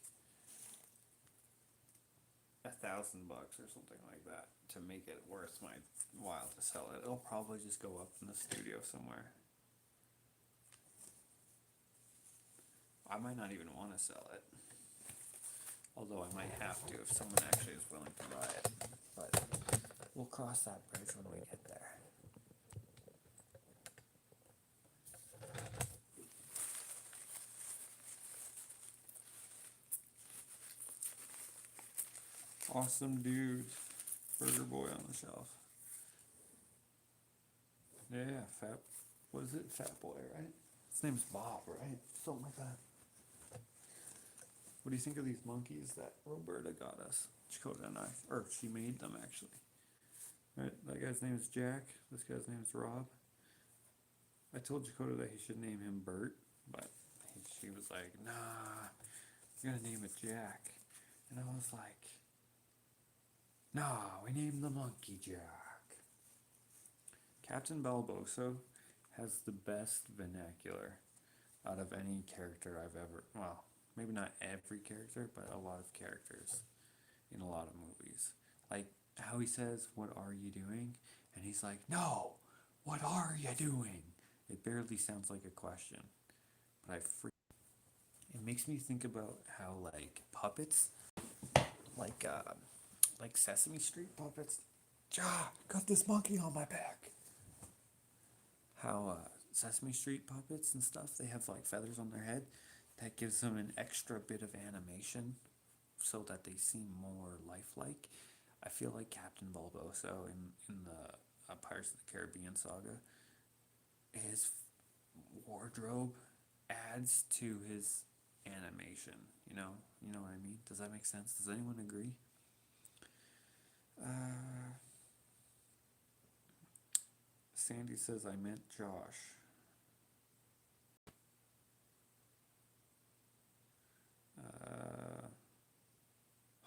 $1,000 or something like that to make it worth my while to sell it. It'll probably just go up in the studio somewhere. I might not even want to sell it, although I might have to if someone actually is willing to buy it. But we'll cross that bridge when we get there. Awesome dude. Burger boy on the shelf. Yeah, fat. What is it? Fat boy, right? His name's Bob, right? Something like that. What do you think of these monkeys that Roberta got us? Dakota and I. Or she made them, actually. Right, that guy's name is Jack. This guy's name is Rob. I told Dakota that he should name him Bert, but she was like, nah, you're gonna name it Jack. And I was like, nah, we named the monkey Jack. Captain Balboso has the best vernacular out of any character I've ever, well, maybe not every character, but a lot of characters in a lot of movies. Like how he says, what are you doing? And he's like, no, what are you doing? It barely sounds like a question, but it makes me think about how like puppets, like Sesame Street puppets, got this monkey on my back. How Sesame Street puppets and stuff, they have like feathers on their head. That gives them an extra bit of animation so that they seem more lifelike. I feel like Captain Balboso in the Pirates of the Caribbean saga, his wardrobe adds to his animation, you know what I mean? Does that make sense? Does anyone agree? Sandy says I meant Josh.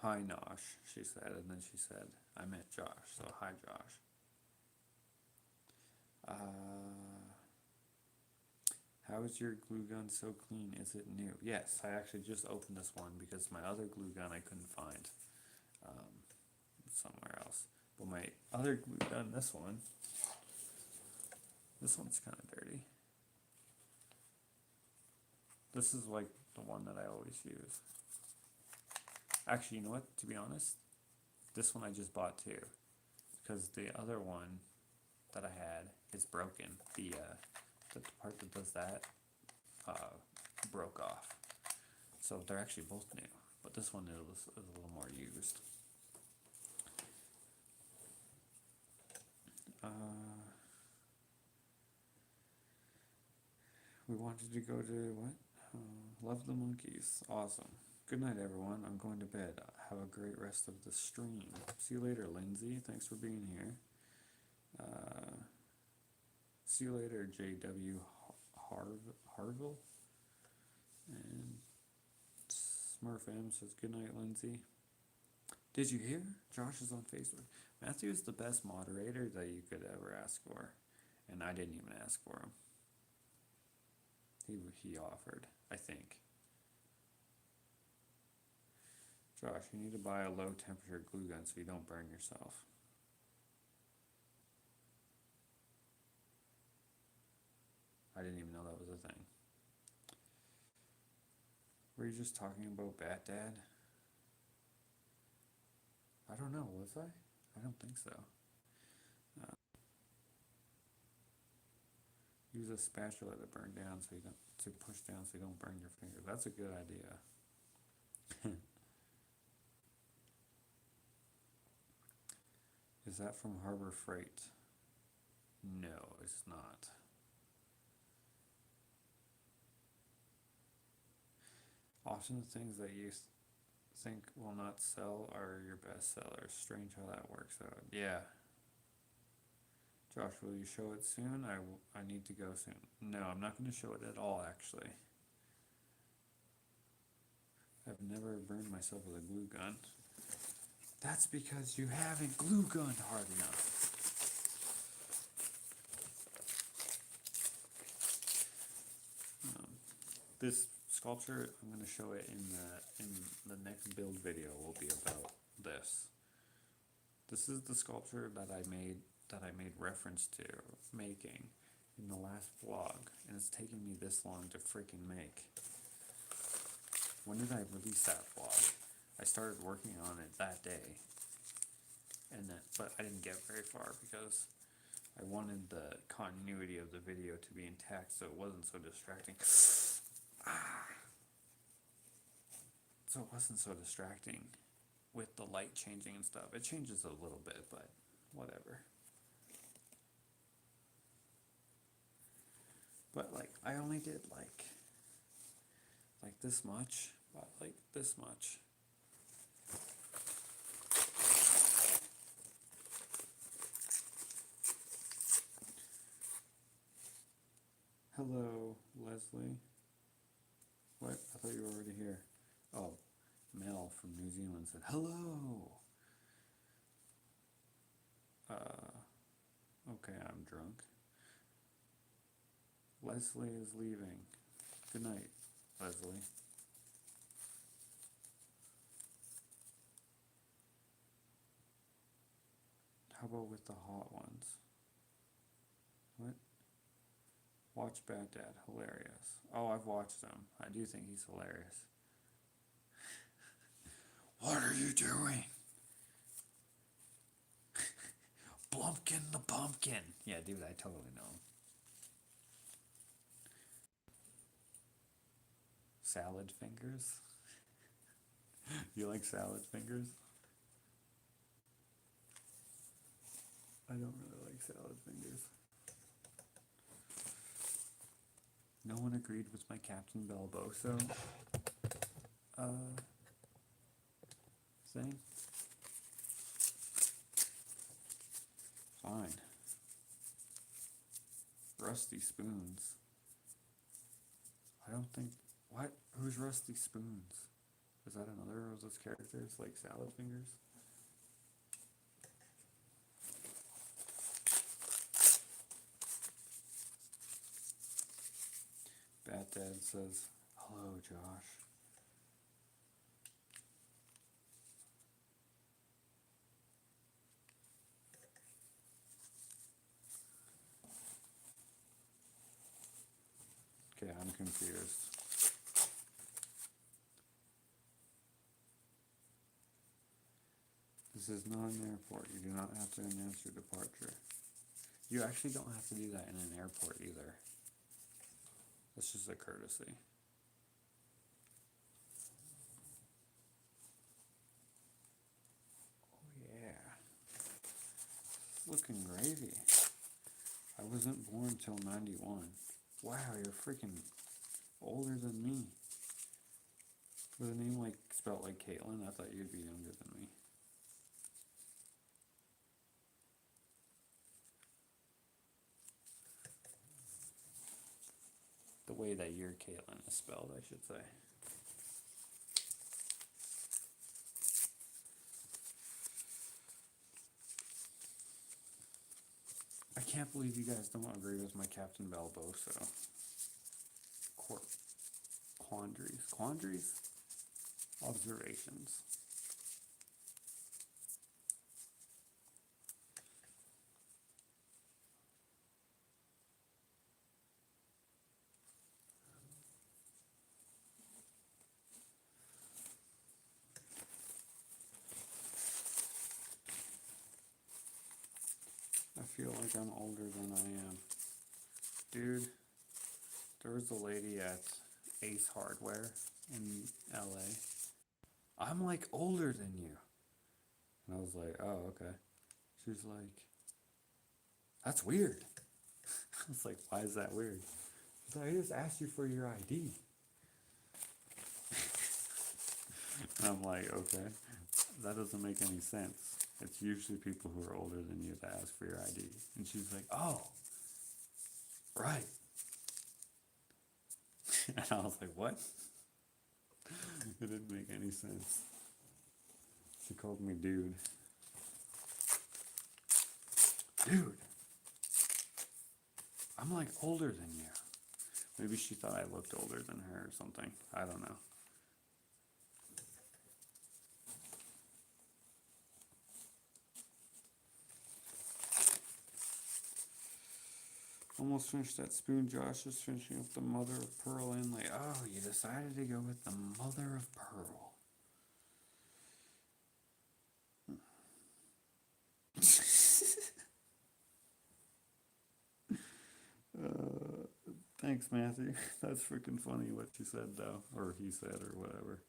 Hi Nosh, she said, and then she said I meant Josh, so hi Josh. How is your glue gun so clean? Is it new? Yes, I actually just opened this one because my other glue gun I couldn't find somewhere else. But my other glue gun, this one's kind of dirty. This is like the one that I always use. Actually, you know what? To be honest, this one I just bought too, because the other one that I had is broken. The part that does that broke off. So they're actually both new, but this one is a little more used. We wanted to go to what? Love the monkeys. Awesome. Good night, everyone. I'm going to bed. Have a great rest of the stream. See you later, Lindsay. Thanks for being here. See you later, JW Harville. And Smurf M says, good night, Lindsay. Did you hear? Josh is on Facebook. Matthew is the best moderator that you could ever ask for. And I didn't even ask for him. He offered, I think. Josh, you need to buy a low temperature glue gun so you don't burn yourself. I didn't even know that was a thing. Were you just talking about Bat Dad? I don't know, was I? I don't think so. Use a spatula to burn down so you don't, to push down so you don't burn your fingers. That's a good idea. Is that from Harbor Freight? No, it's not. Often the things that you think will not sell are your best sellers. Strange how that works out. Yeah. Josh, will you show it soon? I need to go soon. No, I'm not going to show it at all, actually. I've never burned myself with a glue gun. That's because you haven't glue gunned hard enough. This sculpture, I'm going to show it in the next build video will be about this. This is the sculpture that I made reference to making in the last vlog, and it's taking me this long to freaking make. When did I release that vlog? I started working on it that day, but I didn't get very far because I wanted the continuity of the video to be intact so it wasn't so distracting. So it wasn't so distracting with the light changing and stuff. It changes a little bit, but whatever. But like, I only did like this much, about like this much. Hello, Leslie. What? I thought you were already here. Oh, Mel from New Zealand said, hello. Okay, I'm drunk. Leslie is leaving. Good night, Leslie. How about with the hot ones? What? Watch Bad Dad, hilarious. Oh, I've watched them. I do think he's hilarious. What are you doing? Blumpkin the Pumpkin. Yeah, dude, I totally know him. Salad fingers? You like salad fingers? I don't really like salad fingers. No one agreed with my Captain Belboso thing. Fine. Rusty Spoons. I don't think... What? Who's Rusty Spoons? Is that another of those characters, like Salad Fingers? Bat Dad says, hello, Josh. Okay, I'm confused. This is not an airport. You do not have to announce your departure. You actually don't have to do that in an airport either. That's just a courtesy. Oh yeah. It's looking gravy. I wasn't born till 91. Wow, you're freaking older than me. With a name like spelled like Caitlin, I thought you'd be younger than me. The way that your Caitlin is spelled, I should say. I can't believe you guys don't agree with my Captain Balboso. Quandaries? Observations. I feel like I'm older than I am. Dude, there was a lady at Ace Hardware in LA. I'm like older than you. And I was like, oh, okay. She was like, that's weird. I was like, why is that weird? She's like, I just asked you for your ID. And I'm like, okay, that doesn't make any sense. It's usually people who are older than you that ask for your ID. And she's like, oh, right. And I was like, what? It didn't make any sense. She called me dude. Dude, I'm like older than you. Maybe she thought I looked older than her or something. I don't know. Almost finished that spoon. Josh is finishing up the mother of pearl inlay. Oh, you decided to go with the mother of pearl. Thanks, Matthew. That's freaking funny what you said, though. Or he said, or whatever.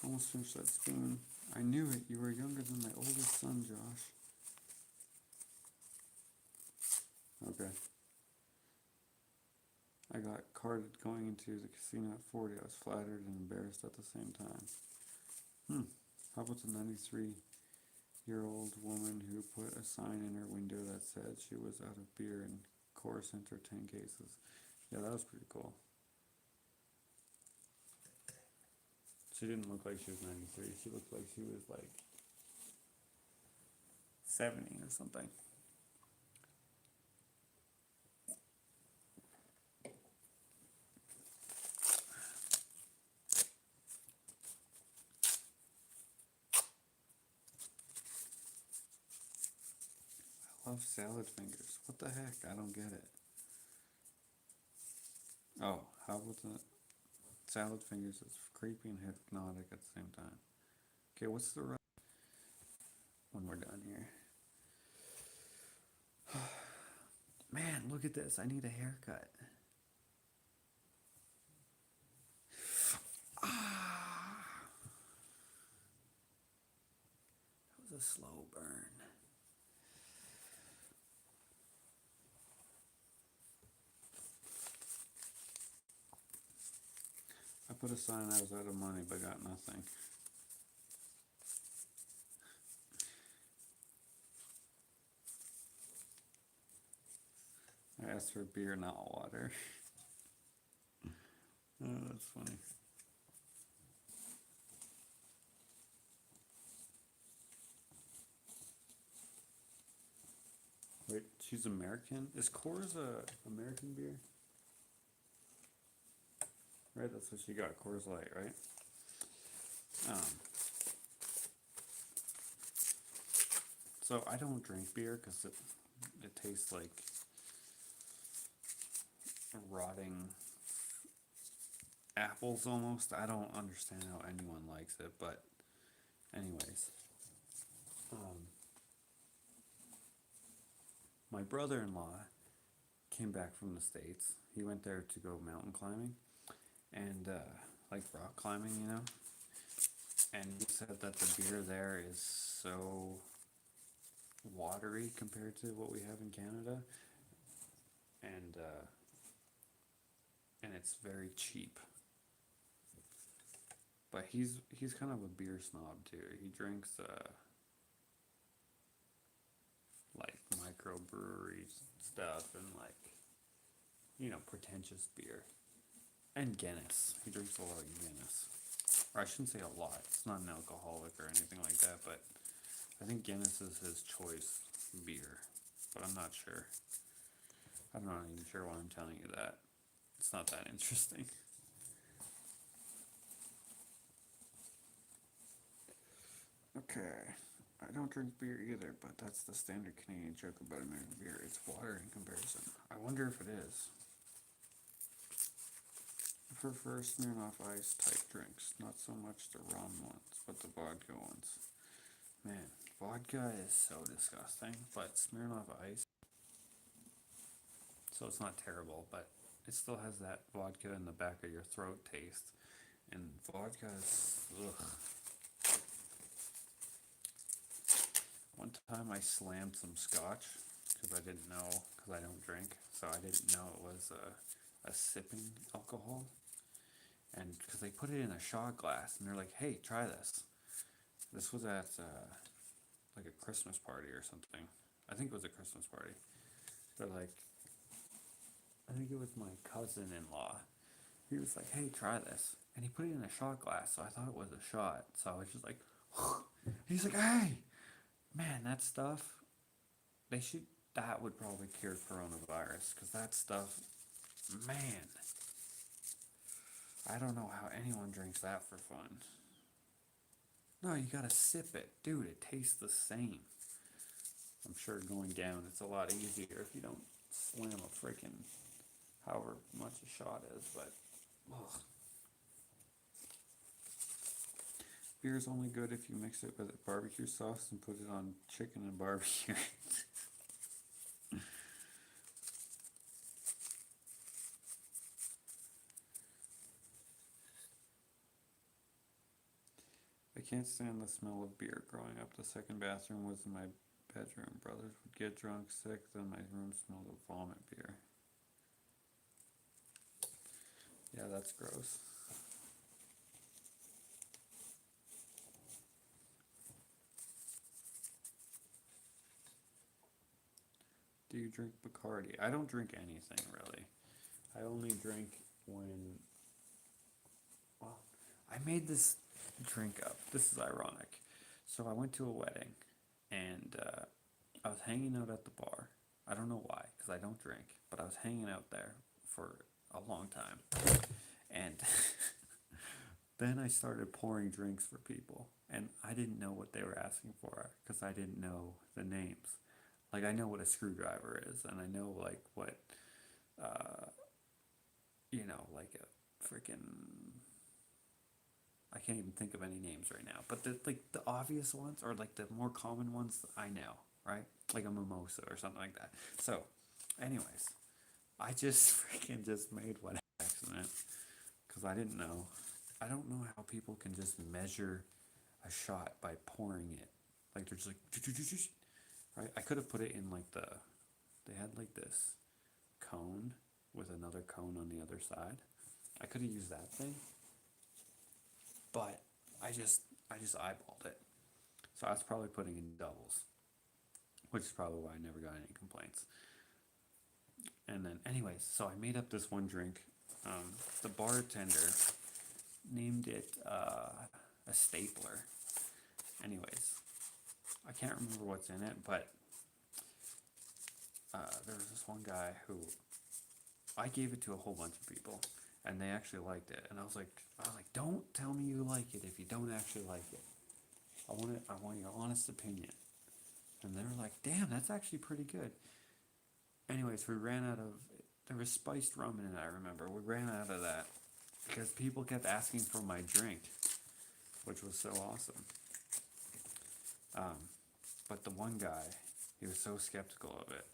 Almost finished that spoon. I knew it. You were younger than my oldest son, Josh. Okay. I got carded going into the casino at 40. I was flattered and embarrassed at the same time. How about the 93-year-old woman who put a sign in her window that said she was out of beer and Core sent her 10 cases? Yeah, that was pretty cool. She didn't look like she was 93. She looked like she was like 70 or something. I love salad fingers. What the heck? I don't get it. Oh, how about the salad fingers? It's creepy and hypnotic at the same time. Okay, what's the right when we're done here? Man, look at this. I need a haircut. Ah, that was a slow burn. I put a sign I was out of money but got nothing. I asked for beer, not water. Oh, that's funny. Wait, she's American? Is Coors a American beer? Right, that's what she got, Coors Light, right? Um, so I don't drink beer because it tastes like rotting apples almost. I don't understand how anyone likes it, but anyways. My brother-in-law came back from the States. He went there to go mountain climbing and like rock climbing, you know. And he said that the beer there is so watery compared to what we have in Canada, and it's very cheap. But he's kind of a beer snob too. He drinks like microbrewery stuff and like, you know, pretentious beer. And Guinness. He drinks a lot of Guinness. Or I shouldn't say a lot. It's not an alcoholic or anything like that, but I think Guinness is his choice beer. But I'm not sure. I'm not even sure why I'm telling you that. It's not that interesting. Okay. I don't drink beer either, but that's the standard Canadian joke about American beer. It's water in comparison. I wonder if it is. I prefer Smirnoff Ice type drinks, not so much the rum ones, but the vodka ones. Man, vodka is so disgusting, but Smirnoff Ice, so it's not terrible, but it still has that vodka in the back of your throat taste. And vodka is, ugh. One time I slammed some scotch because I didn't know, because I don't drink, so I didn't know it was a sipping alcohol. And because they put it in a shot glass and they're like, hey, try this. This was at like a Christmas party or something. I think it was a Christmas party. They're like, I think it was my cousin-in-law. He was like, hey, try this. And he put it in a shot glass, so I thought it was a shot. So I was just like, he's like, hey, man, that stuff, that would probably cure coronavirus. Because that stuff, man, I don't know how anyone drinks that for fun. No, you gotta sip it. Dude, it tastes the same. I'm sure going down it's a lot easier if you don't slam a freaking however much a shot is, but ugh. Beer is only good if you mix it with barbecue sauce and put it on chicken and barbecue. I can't stand the smell of beer. Growing up, the second bathroom was in my bedroom. Brothers would get drunk, sick, then my room smelled of vomit beer. Yeah, that's gross. Do you drink Bacardi? I don't drink anything really. I only drink when, well, I made this drink up. This is ironic. So I went to a wedding and I was hanging out at the bar. I don't know why, because I don't drink, but I was hanging out there for a long time. And then I started pouring drinks for people, and I didn't know what they were asking for because I didn't know the names. Like, I know what a screwdriver is, and I know, like, what, uh, you know, like a freaking, I can't even think of any names right now, but the obvious ones, or like the more common ones I know, right? Like a mimosa or something like that. So Anyways, I just freaking just made one accident because I didn't know. I don't know how people can just measure a shot by pouring it. Like they're just like, right? I could have put it in like they had like this cone with another cone on the other side. I could have used that thing, but I just eyeballed it. So I was probably putting in doubles, which is probably why I never got any complaints. And then, anyways, so I made up this one drink. The bartender named it a stapler. Anyways, I can't remember what's in it, but there was this one guy who I gave it to a whole bunch of people, and they actually liked it. And I was like, don't tell me you like it if you don't actually like it. I want your honest opinion. And they were like, damn, that's actually pretty good. Anyways, we ran out of, there was spiced rum in it, I remember. We ran out of that because people kept asking for my drink, which was so awesome. But the one guy, he was so skeptical of it.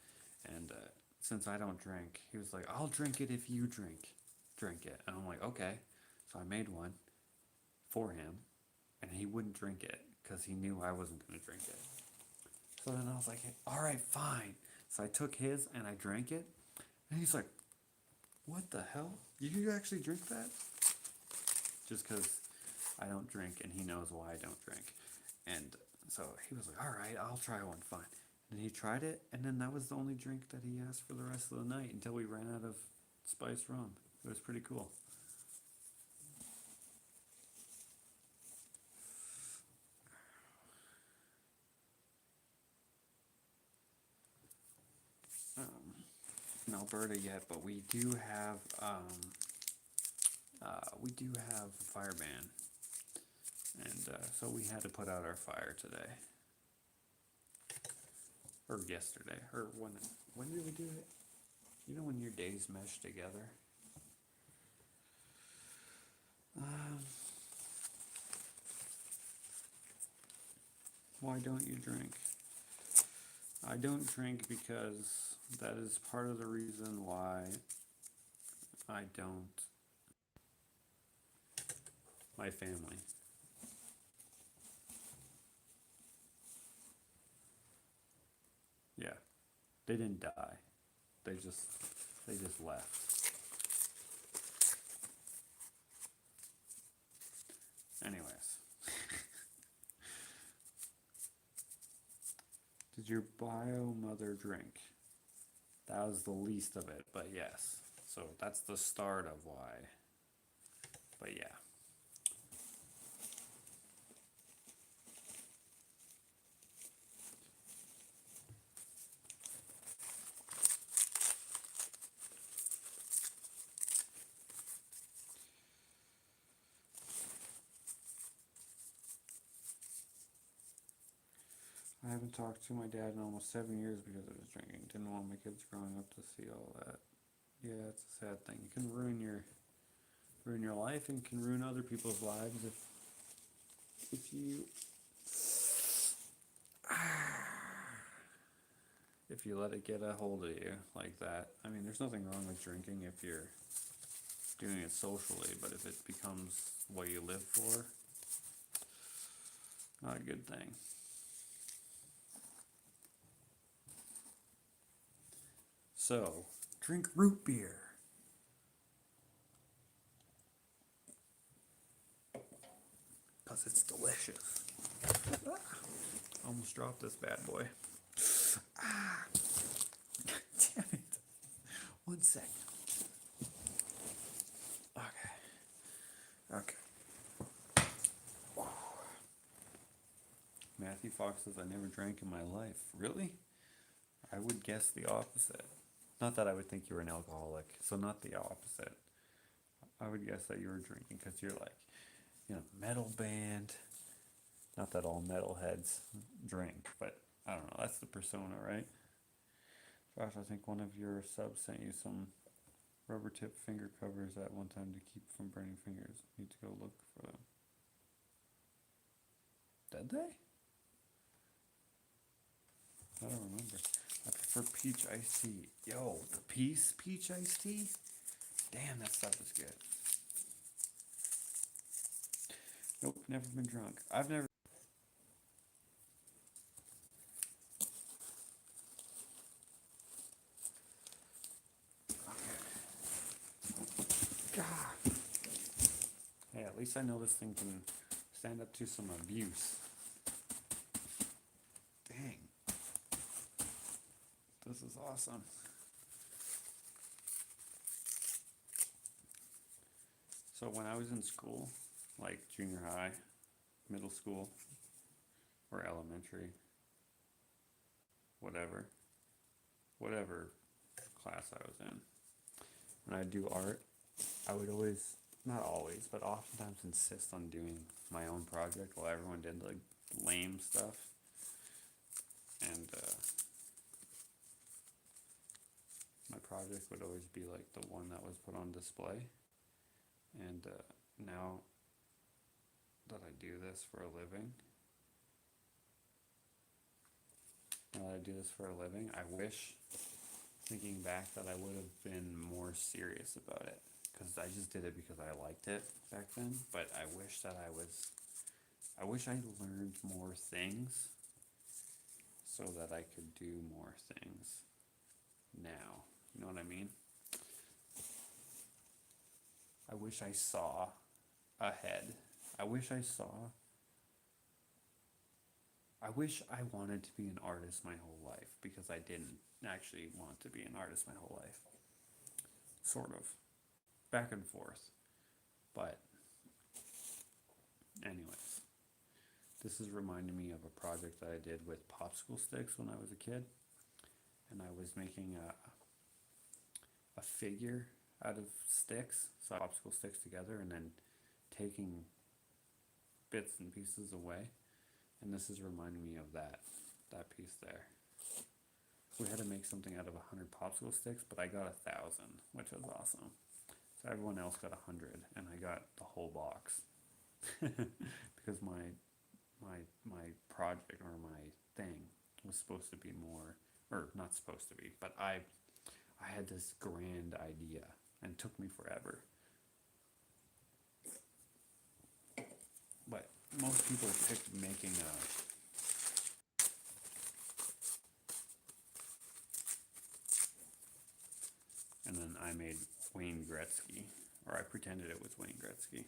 And since I don't drink, he was like, I'll drink it if you drink it. And I'm like, okay. So I made one for him, and he wouldn't drink it because he knew I wasn't going to drink it. So then I was like, all right, fine. So I took his and I drank it, and he's like, what the hell? You actually drink that? Just because I don't drink, and he knows why I don't drink. And so he was like, all right, I'll try one, fine. And he tried it, and then that was the only drink that he asked for the rest of the night until we ran out of spiced rum. It was pretty cool. In Alberta yet, but we do have a fire ban, and so we had to put out our fire today, or yesterday, or when did we do it? You know when your days mesh together. Why don't you drink? I don't drink because that is part of the reason why I don't. My family. Yeah, they didn't die. They just left. Anyways. Did your bio mother drink? That was the least of it, but yes. So that's the start of why. But yeah. I haven't talked to my dad in almost 7 years because of his drinking. Didn't want my kids growing up to see all that. Yeah, it's a sad thing. You can ruin your life and can ruin other people's lives if you let it get a hold of you like that. I mean, there's nothing wrong with drinking if you're doing it socially, but if it becomes what you live for, not a good thing. So, drink root beer. Because it's delicious. Almost dropped this bad boy. Damn it. 1 second. Okay. Matthew Fox says, I never drank in my life. Really? I would guess the opposite. Not that I would think you were an alcoholic, so not the opposite. I would guess that you were drinking because you're like, metal band. Not that all metalheads drink, but I don't know. That's the persona, right? Josh, I think one of your subs sent you some rubber tip finger covers at one time to keep from burning fingers. Need to go look for them. Did they? I don't remember. I prefer peach iced tea. Yo, the peace peach iced tea? Damn, that stuff is good. Nope, never been drunk. I've never. God. Hey, at least I know this thing can stand up to some abuse. Dang. This is awesome. So when I was in school, like junior high, middle school, or elementary, whatever class I was in, when I do art, I would always, not always, but oftentimes insist on doing my own project while everyone did like lame stuff. And my project would always be like the one that was put on display. And now that I do this for a living, I wish, thinking back, that I would have been more serious about it. Because I just did it because I liked it back then. But I wish that I wish I learned more things so that I could do more things now. You know what I mean? I wish I saw ahead. I wish I wanted to be an artist my whole life, because I didn't actually want to be an artist my whole life. Sort of. Back and forth. But, anyways. This is reminding me of a project that I did with popsicle sticks when I was a kid. And I was making a figure out of sticks, so popsicle sticks together, and then taking bits and pieces away. And this is reminding me of that piece there. We had to make something out of 100 popsicle sticks, but I got 1,000, which was awesome. So everyone else got 100, and I got the whole box. Because my project, or my thing, was supposed to be more, or not supposed to be, but I had this grand idea, and it took me forever. But most people picked making and then I made Wayne Gretzky, or I pretended it was Wayne Gretzky.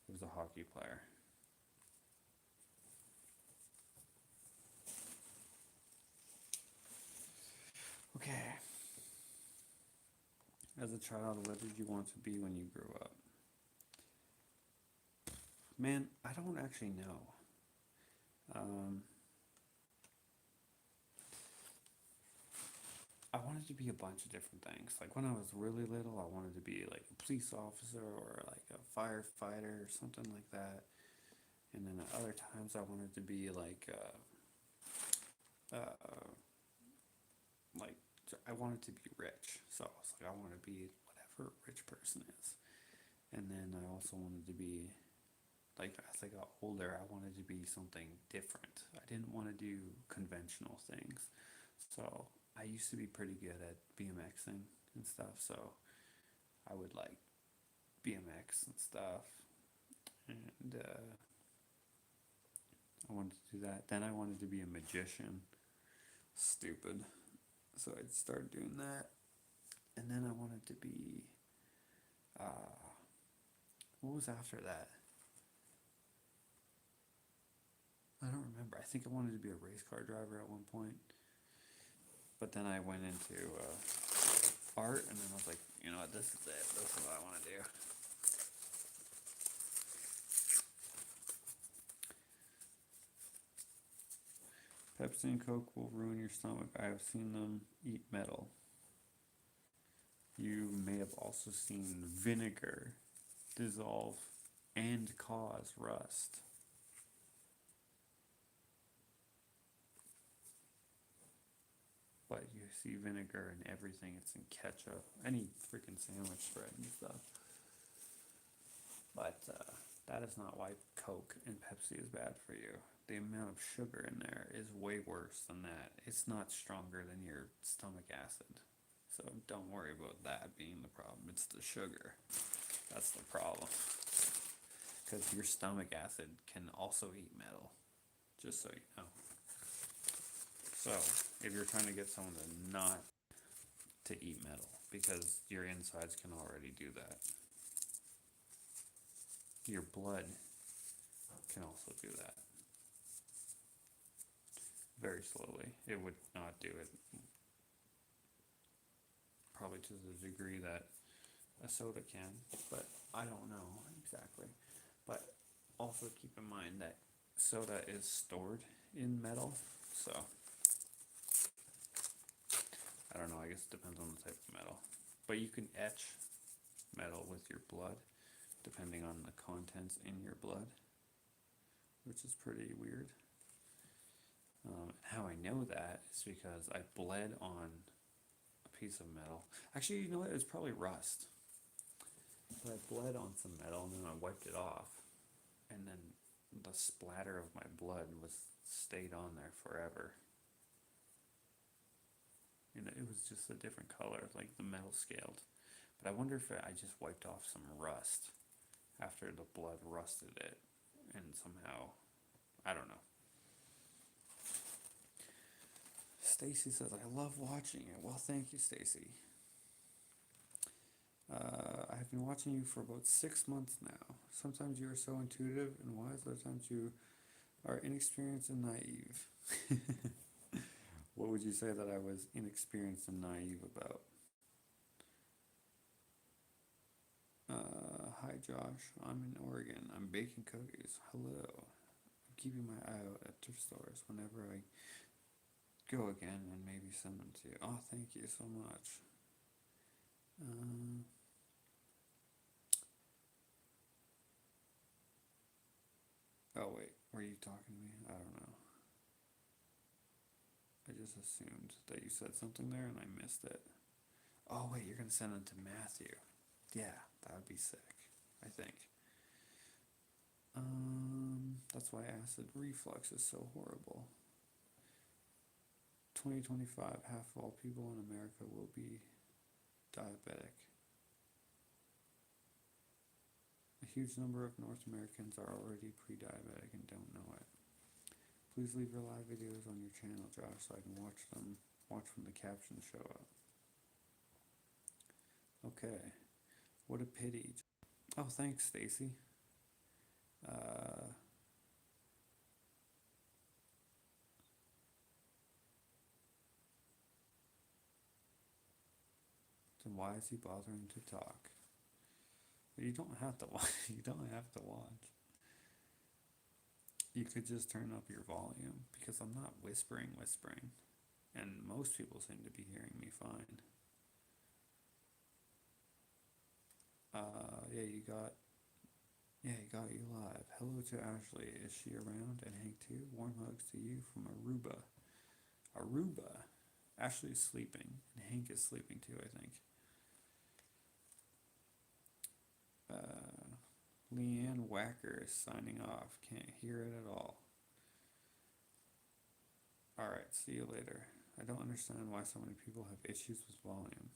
He was a hockey player. Okay. As a child, what did you want to be when you grew up? Man, I don't actually know. I wanted to be a bunch of different things. Like when I was really little, I wanted to be like a police officer or like a firefighter or something like that. And then at other times, I wanted to be like I wanted to be rich. So I was like, I want to be whatever a rich person is. And then I also wanted to be, like, as I got older, I wanted to be something different. I didn't want to do conventional things. So I used to be pretty good at BMXing and stuff. So I would like BMX and stuff. And I wanted to do that. Then I wanted to be a magician. Stupid. So I'd start doing that. And then I wanted to be, what was after that? I don't remember. I think I wanted to be a race car driver at one point. But then I went into art, and then I was like, you know what, this is it. This is what I want to do. Pepsi and Coke will ruin your stomach. I have seen them eat metal. You may have also seen vinegar dissolve and cause rust. But you see vinegar in everything. It's in ketchup, any freaking sandwich spread and stuff. But that is not why Coke and Pepsi is bad for you. the amount of sugar in there is way worse than that. It's not stronger than your stomach acid. So don't worry about that being the problem. It's the sugar. That's the problem. Because your stomach acid can also eat metal. Just so you know. So, if you're trying to get someone to not to eat metal, because your insides can already do that. Your blood can also do that. Very slowly. It would not do it probably to the degree that a soda can, but I don't know exactly. But also keep in mind that soda is stored in metal, so I don't know, I guess it depends on the type of metal. But you can etch metal with your blood, depending on the contents in your blood, which is pretty weird. How I know that is because I bled on a piece of metal. Actually, you know what? It was probably rust. So I bled on some metal and then I wiped it off. And then the splatter of my blood stayed on there forever. And it was just a different color, like the metal scaled. But I wonder if I just wiped off some rust after the blood rusted it. And somehow, I don't know. Stacy says, I love watching it. Well, thank you, Stacy. I have been watching you for about 6 months now. Sometimes you are so intuitive and wise, other times you are inexperienced and naive. What would you say that I was inexperienced and naive about? Hi Josh, I'm in Oregon. I'm baking cookies. Hello. I'm keeping my eye out at thrift stores whenever I go again and maybe send them to you. Oh, thank you so much. Oh wait, were you talking to me? I don't know. I just assumed that you said something there and I missed it. Oh wait, you're gonna send them to Matthew. Yeah, that would be sick, I think. That's why acid reflux is so horrible. 2025, half of all people in America will be diabetic. A huge number of North Americans are already pre-diabetic and don't know it. Please leave your live videos on your channel, Josh, so I can watch when the captions show up. Okay. What a pity. Oh, thanks, Stacy. Then why is he bothering to talk? You don't have to watch. You don't have to watch. You could just turn up your volume because I'm not whispering, and most people seem to be hearing me fine. You got you live. Hello to Ashley. Is she around? And Hank too. Warm hugs to you from Aruba. Aruba. Ashley's sleeping, and Hank is sleeping too, I think. Leanne Wacker is signing off. Can't hear it at all. Alright, see you later. I don't understand why so many people have issues with volume.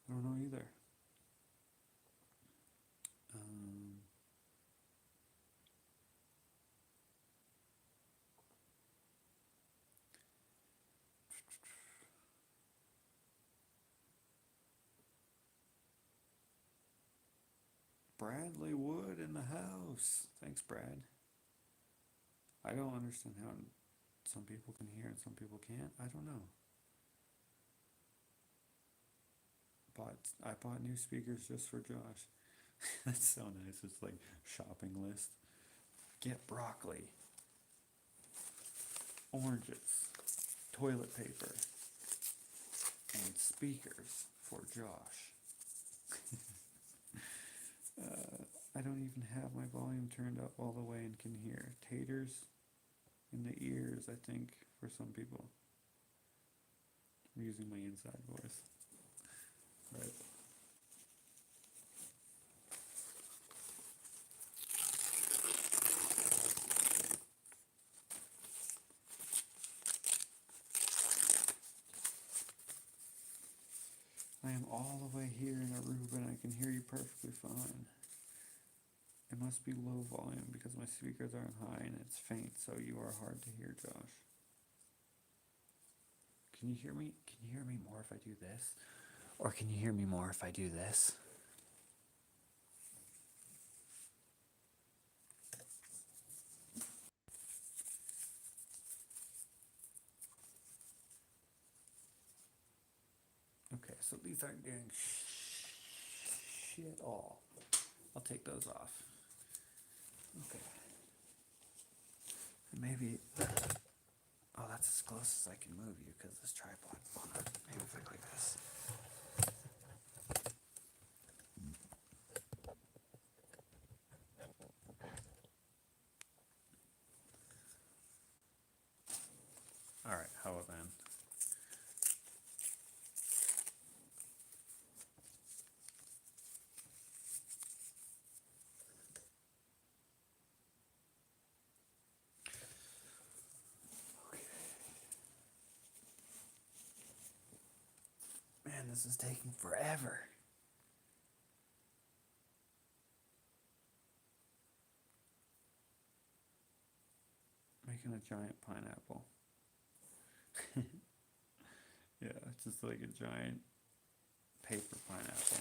I don't know either. Bradley Wood in the house. Thanks, Brad. I don't understand how some people can hear and some people can't. I don't know. I bought new speakers just for Josh. That's so nice. It's like shopping list. Get broccoli, oranges, toilet paper, and speakers for Josh. I don't even have my volume turned up all the way and can hear. Taters in the ears, I think, for some people. I'm using my inside voice. Right. I am all the way here in Aruba and I can hear you perfectly fine. It must be low volume because my speakers aren't high and it's faint, so you are hard to hear, Josh. Can you hear me? Can you hear me more if I do this? Or can you hear me more if I do this? Okay, so these aren't doing shit all. I'll take those off. Okay. And maybe, oh, that's as close as I can move you because this tripod. Hold on, maybe if I go like this. All right, how about then? Man, this is taking forever. Making a giant pineapple. Yeah, it's just like a giant paper pineapple.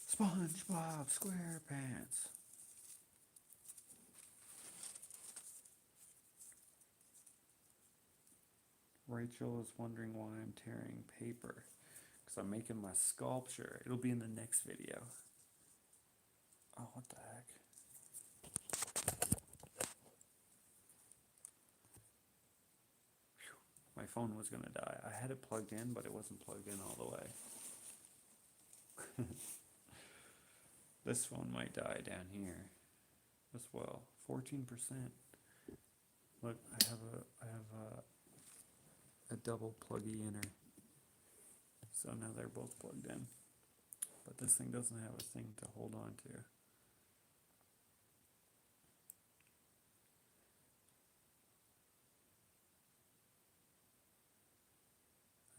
SpongeBob SquarePants. Rachel is wondering why I'm tearing paper. Because I'm making my sculpture. It'll be in the next video. Oh, what the heck? Whew. My phone was gonna die. I had it plugged in, but it wasn't plugged in all the way. This phone might die down here as well. 14%. Look, I have a double pluggy inner. So now they're both plugged in. But this thing doesn't have a thing to hold on to.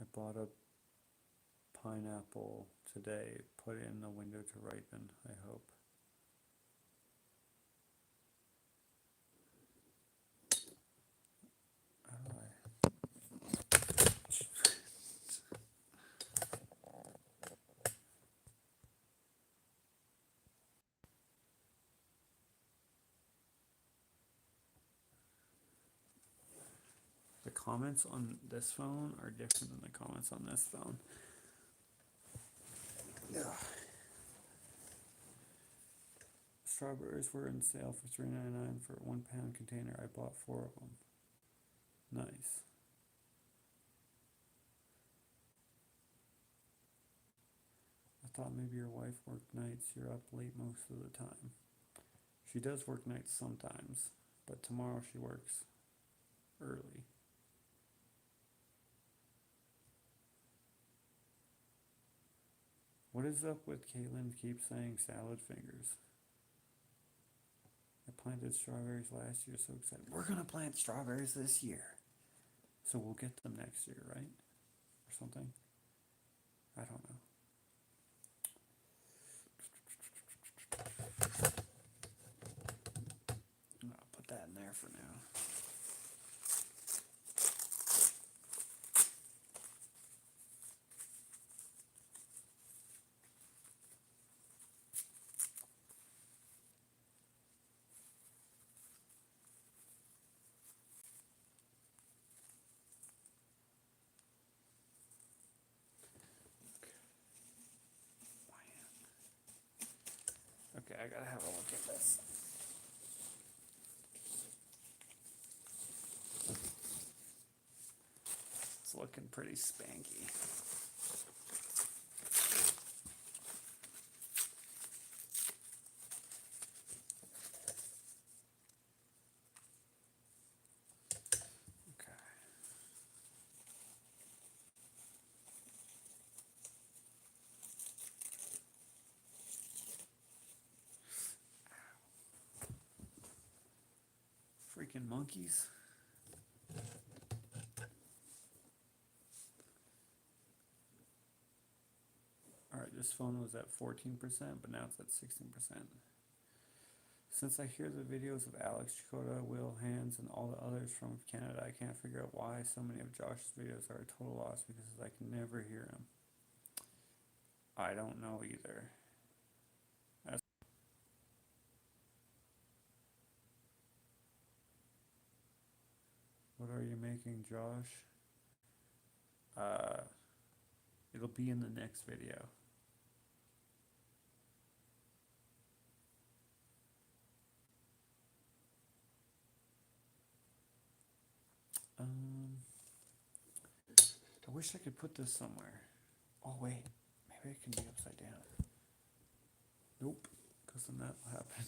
I bought a pineapple today, put it in the window to ripen, I hope. How do I? The comments on this phone are different than the comments on this phone. Ugh. Strawberries were in sale for $3.99 for a 1 pound container. I bought 4 of them. Nice. I thought maybe your wife worked nights. You're up late most of the time. She does work nights sometimes, but tomorrow she works early. What is up with Caitlin keeps saying salad fingers? I planted strawberries last year, so excited. We're gonna plant strawberries this year. So we'll get them next year, right? Or something? I don't know. I'll put that in there for now. Okay, I gotta have a look at this. It's looking pretty spanky. Okay. Freaking monkeys. Alright, this phone was at 14%, but now it's at 16%. Since I hear the videos of Alex, Chakota, Will, Hands, and all the others from Canada, I can't figure out why so many of Josh's videos are a total loss because I can never hear him. I don't know either. What are you making, Josh? It'll be in the next video. I wish I could put this somewhere. Oh wait, maybe it can be upside down. Nope, because then that will happen.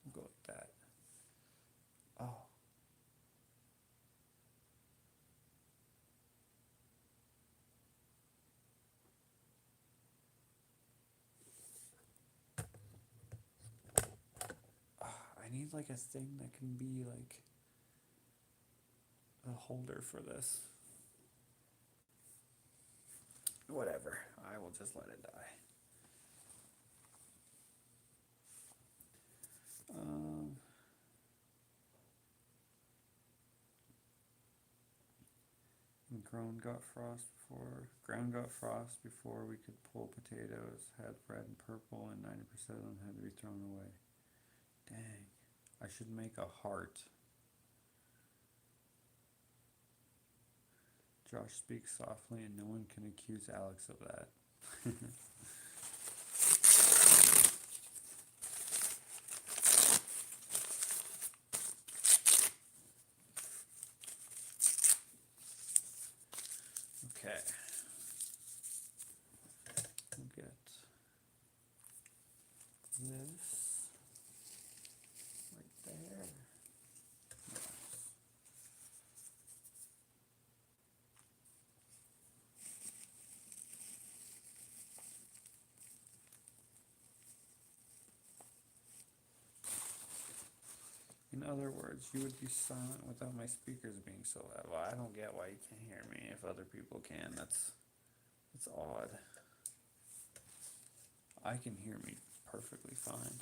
We'll go like that. Oh. I need like a thing that can be like a holder for this. Whatever, I will just let it die. Ground got frost before we could pull potatoes. Had red and purple, and 90% of them had to be thrown away. Dang, I should make a heart. Josh speaks softly, and no one can accuse Alex of that. Okay. We'll get this right there. Nice. In other words, you would be silent without my speakers being so loud. Well, I don't get why you can't hear me if other people can. That's odd. I can hear me perfectly fine.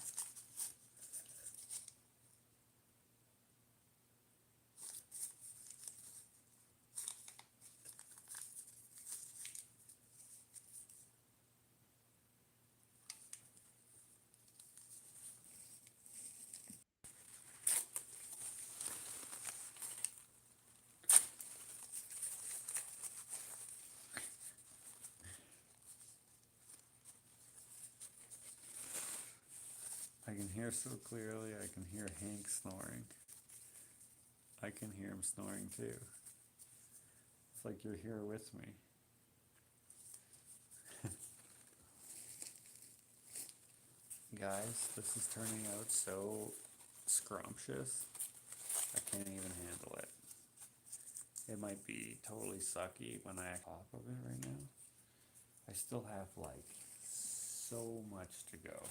I can hear so clearly, I can hear Hank snoring. I can hear him snoring too. It's like you're here with me. Guys, this is turning out so scrumptious, I can't even handle it. It might be totally sucky when I top of it right now. I still have like so much to go.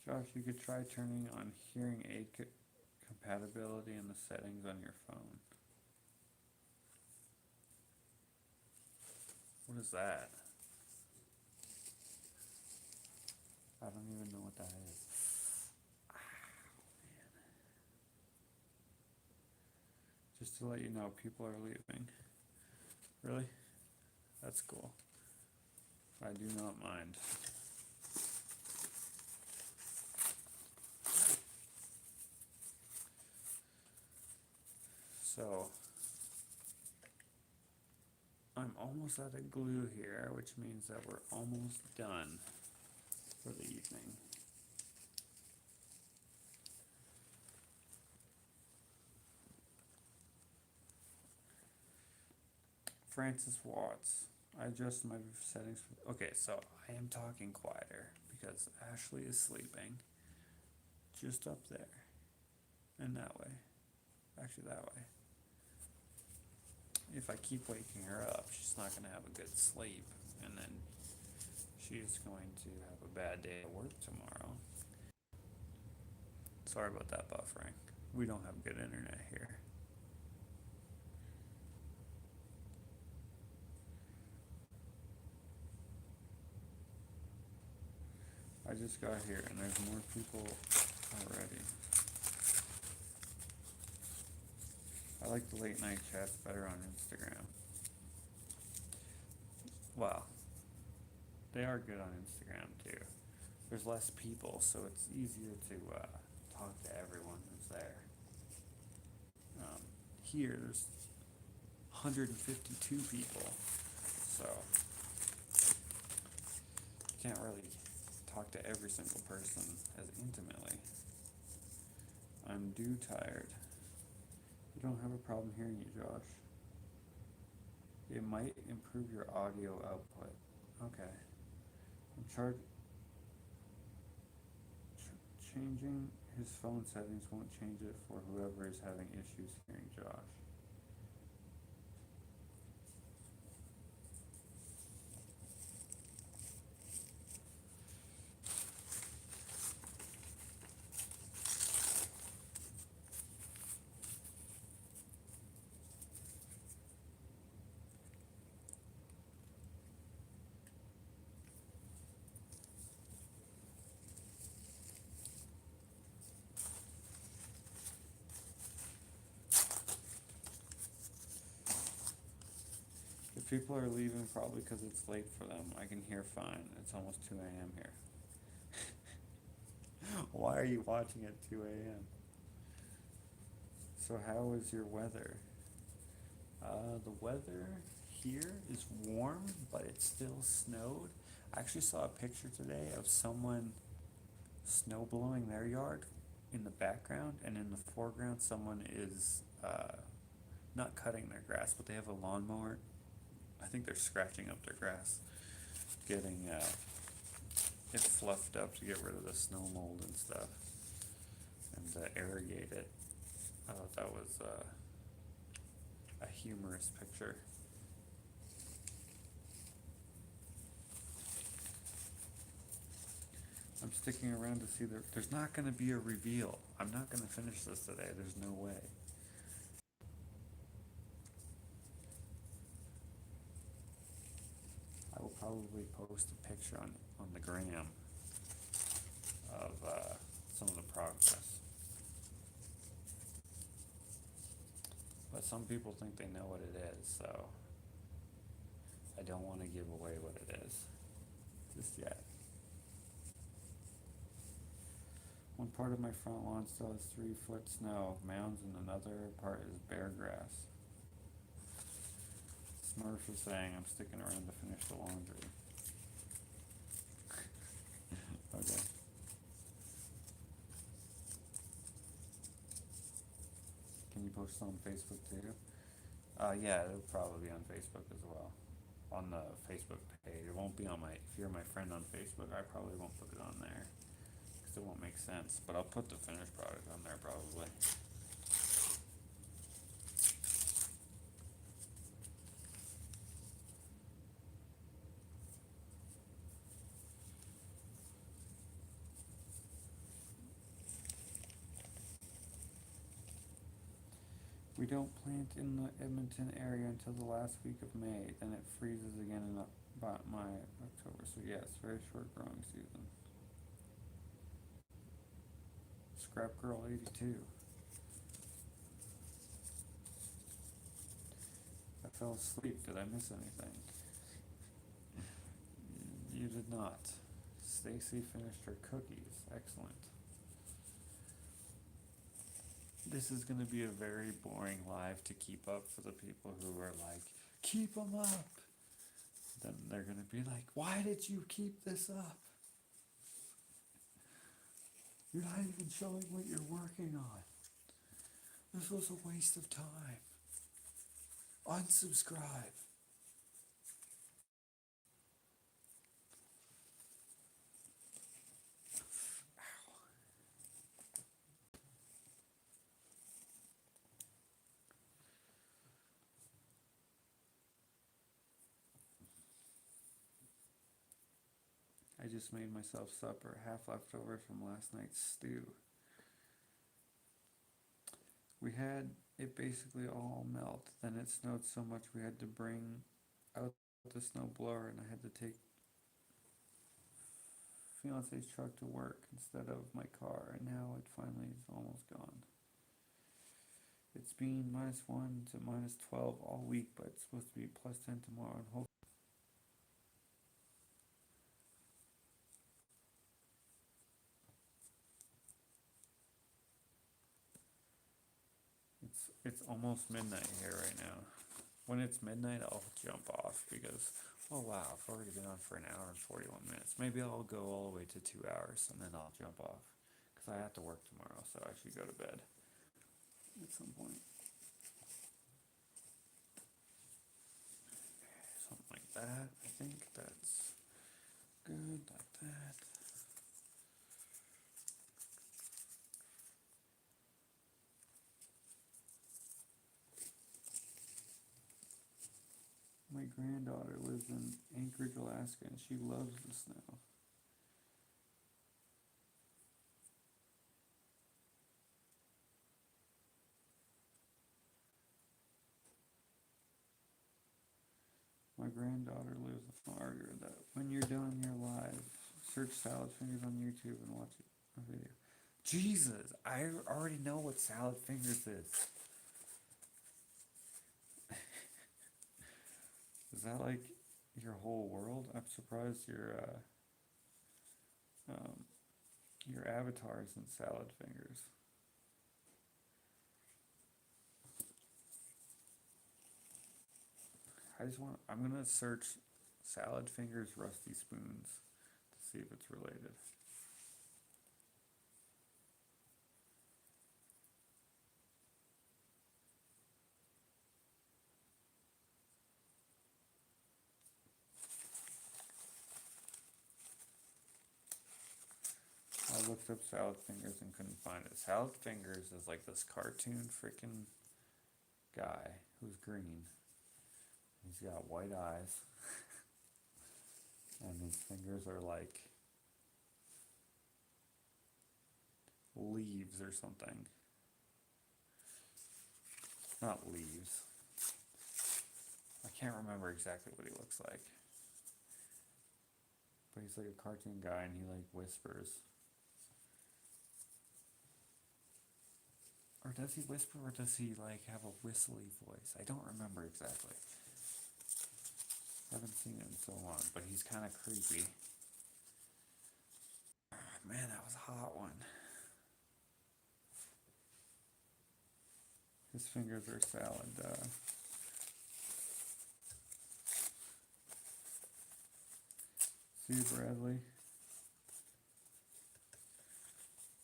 Josh, you could try turning on hearing aid compatibility in the settings on your phone. What is that? I don't even know what that is. Oh, man. Just to let you know, people are leaving. Really? That's cool. I do not mind. So, I'm almost out of glue here, which means that we're almost done. for the evening. Francis Watts. I adjusted my settings. Okay, so I am talking quieter because Ashley is sleeping just up there and that way. Actually, that way. If I keep waking her up, she's not going to have a good sleep, and then she's going to have a bad day at work tomorrow. Sorry about that buffering. We don't have good internet here. I just got here and there's more people already. I like the late night chats better on Instagram. Well, they are good on Instagram too. There's less people, so it's easier to talk to everyone who's there. Here, there's 152 people, so you can't really talk to every single person as intimately. I'm due tired. You don't have a problem hearing you, Josh. It might improve your audio output. Okay. Changing his phone settings won't change it for whoever is having issues hearing Josh. If people are leaving probably because it's late for them, I can hear fine. It's almost 2 a.m. here. Why are you watching at 2 a.m.? So how is your weather? The weather here is warm, but it still snowed. I actually saw a picture today of someone snow blowing their yard in the background, and in the foreground someone is not cutting their grass, but they have a lawnmower. I think they're scratching up their grass, getting it fluffed up to get rid of the snow mold and stuff, and irrigate it. I thought that was a humorous picture. I'm sticking around to see there's not going to be a reveal. I'm not going to finish this today. There's no way. I will probably post a picture on the gram of some of the progress. But some people think they know what it is, so I don't want to give away what it is just yet. One part of my front lawn still has 3-foot snow, mounds, and another part is bare grass. Smurf is saying I'm sticking around to finish the laundry. Okay. Can you post on Facebook too? Yeah, it'll probably be on Facebook as well. On the Facebook page. It won't be on my, if you're my friend on Facebook, I probably won't put it on there. Because it won't make sense. But I'll put the finished product on there probably. We don't plant in the Edmonton area until the last week of May, then it freezes again in about October. So yes, very short growing season. Scrap Girl 82. I fell asleep. Did I miss anything? You did not. Stacy finished her cookies. Excellent. This is going to be a very boring live to keep up for the people who are like, keep them up. Then they're going to be like, why did you keep this up? You're not even showing what you're working on. This was a waste of time. Unsubscribe. I just made myself supper, half leftover from last night's stew. We had it basically all melt. Then it snowed so much we had to bring out the snow blower, and I had to take fiance's truck to work instead of my car, and now it finally is almost gone. It's been -1 to -12 all week, but it's supposed to be +10 tomorrow, and hope it's almost midnight here right now. When it's midnight, I'll jump off because, oh wow, I've already been on for an hour and 41 minutes. Maybe I'll go all the way to 2 hours and then I'll jump off because I have to work tomorrow, so I should go to bed at some point. Something like that. I think that's good, like that. My granddaughter lives in Anchorage, Alaska, and she loves the snow. My granddaughter lives in Florida. That when you're done, you're live. Search Salad Fingers on YouTube and watch a video. Jesus, I already know what Salad Fingers is. Is that like your whole world? I'm surprised your avatar isn't Salad Fingers. I'm gonna search Salad Fingers Rusty Spoons to see if it's related. I looked up Salad Fingers and couldn't find it. Salad Fingers is like this cartoon freaking guy who's green. He's got white eyes. And his fingers are like leaves or something. Not leaves. I can't remember exactly what he looks like. But he's like a cartoon guy and he like whispers. Or does he whisper or does he like have a whistly voice? I don't remember exactly. I haven't seen it in so long, but he's kind of creepy. Man, that was a hot one. His fingers are salad. See, Bradley?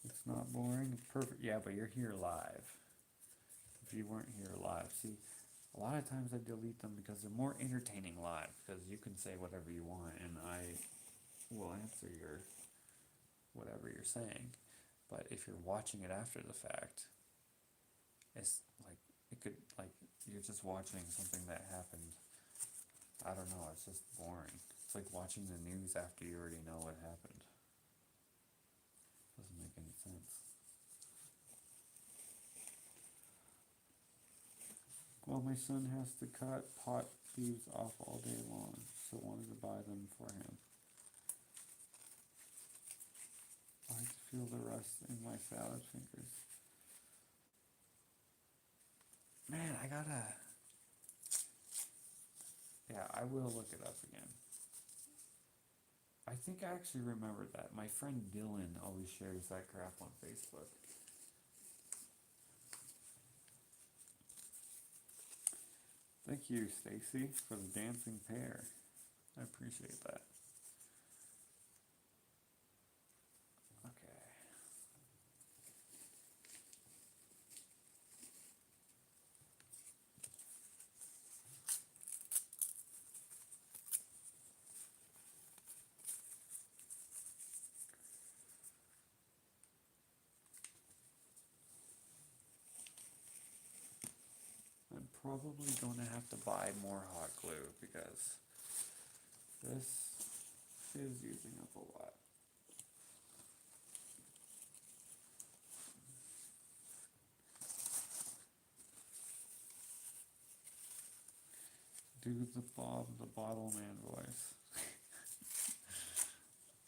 It's not boring. It's perfect. Yeah, but you're here live. If you weren't here live, see, a lot of times I delete them because they're more entertaining live. Because you can say whatever you want, and I will answer your whatever you're saying. But if you're watching it after the fact, it's like it could like you're just watching something that happened. I don't know. It's just boring. It's like watching the news after you already know what happened. Doesn't make any sense. Well, my son has to cut pot leaves off all day long, so I wanted to buy them for him. I like to feel the rust in my salad fingers. Man, I gotta... Yeah, I will look it up again. I think I actually remembered that. My friend Dylan always shares that crap on Facebook. Thank you, Stacy, for the dancing pear. I appreciate that. Okay. probably going to have to buy more hot glue because this is using up a lot. Do the Bob the Bottle Man voice.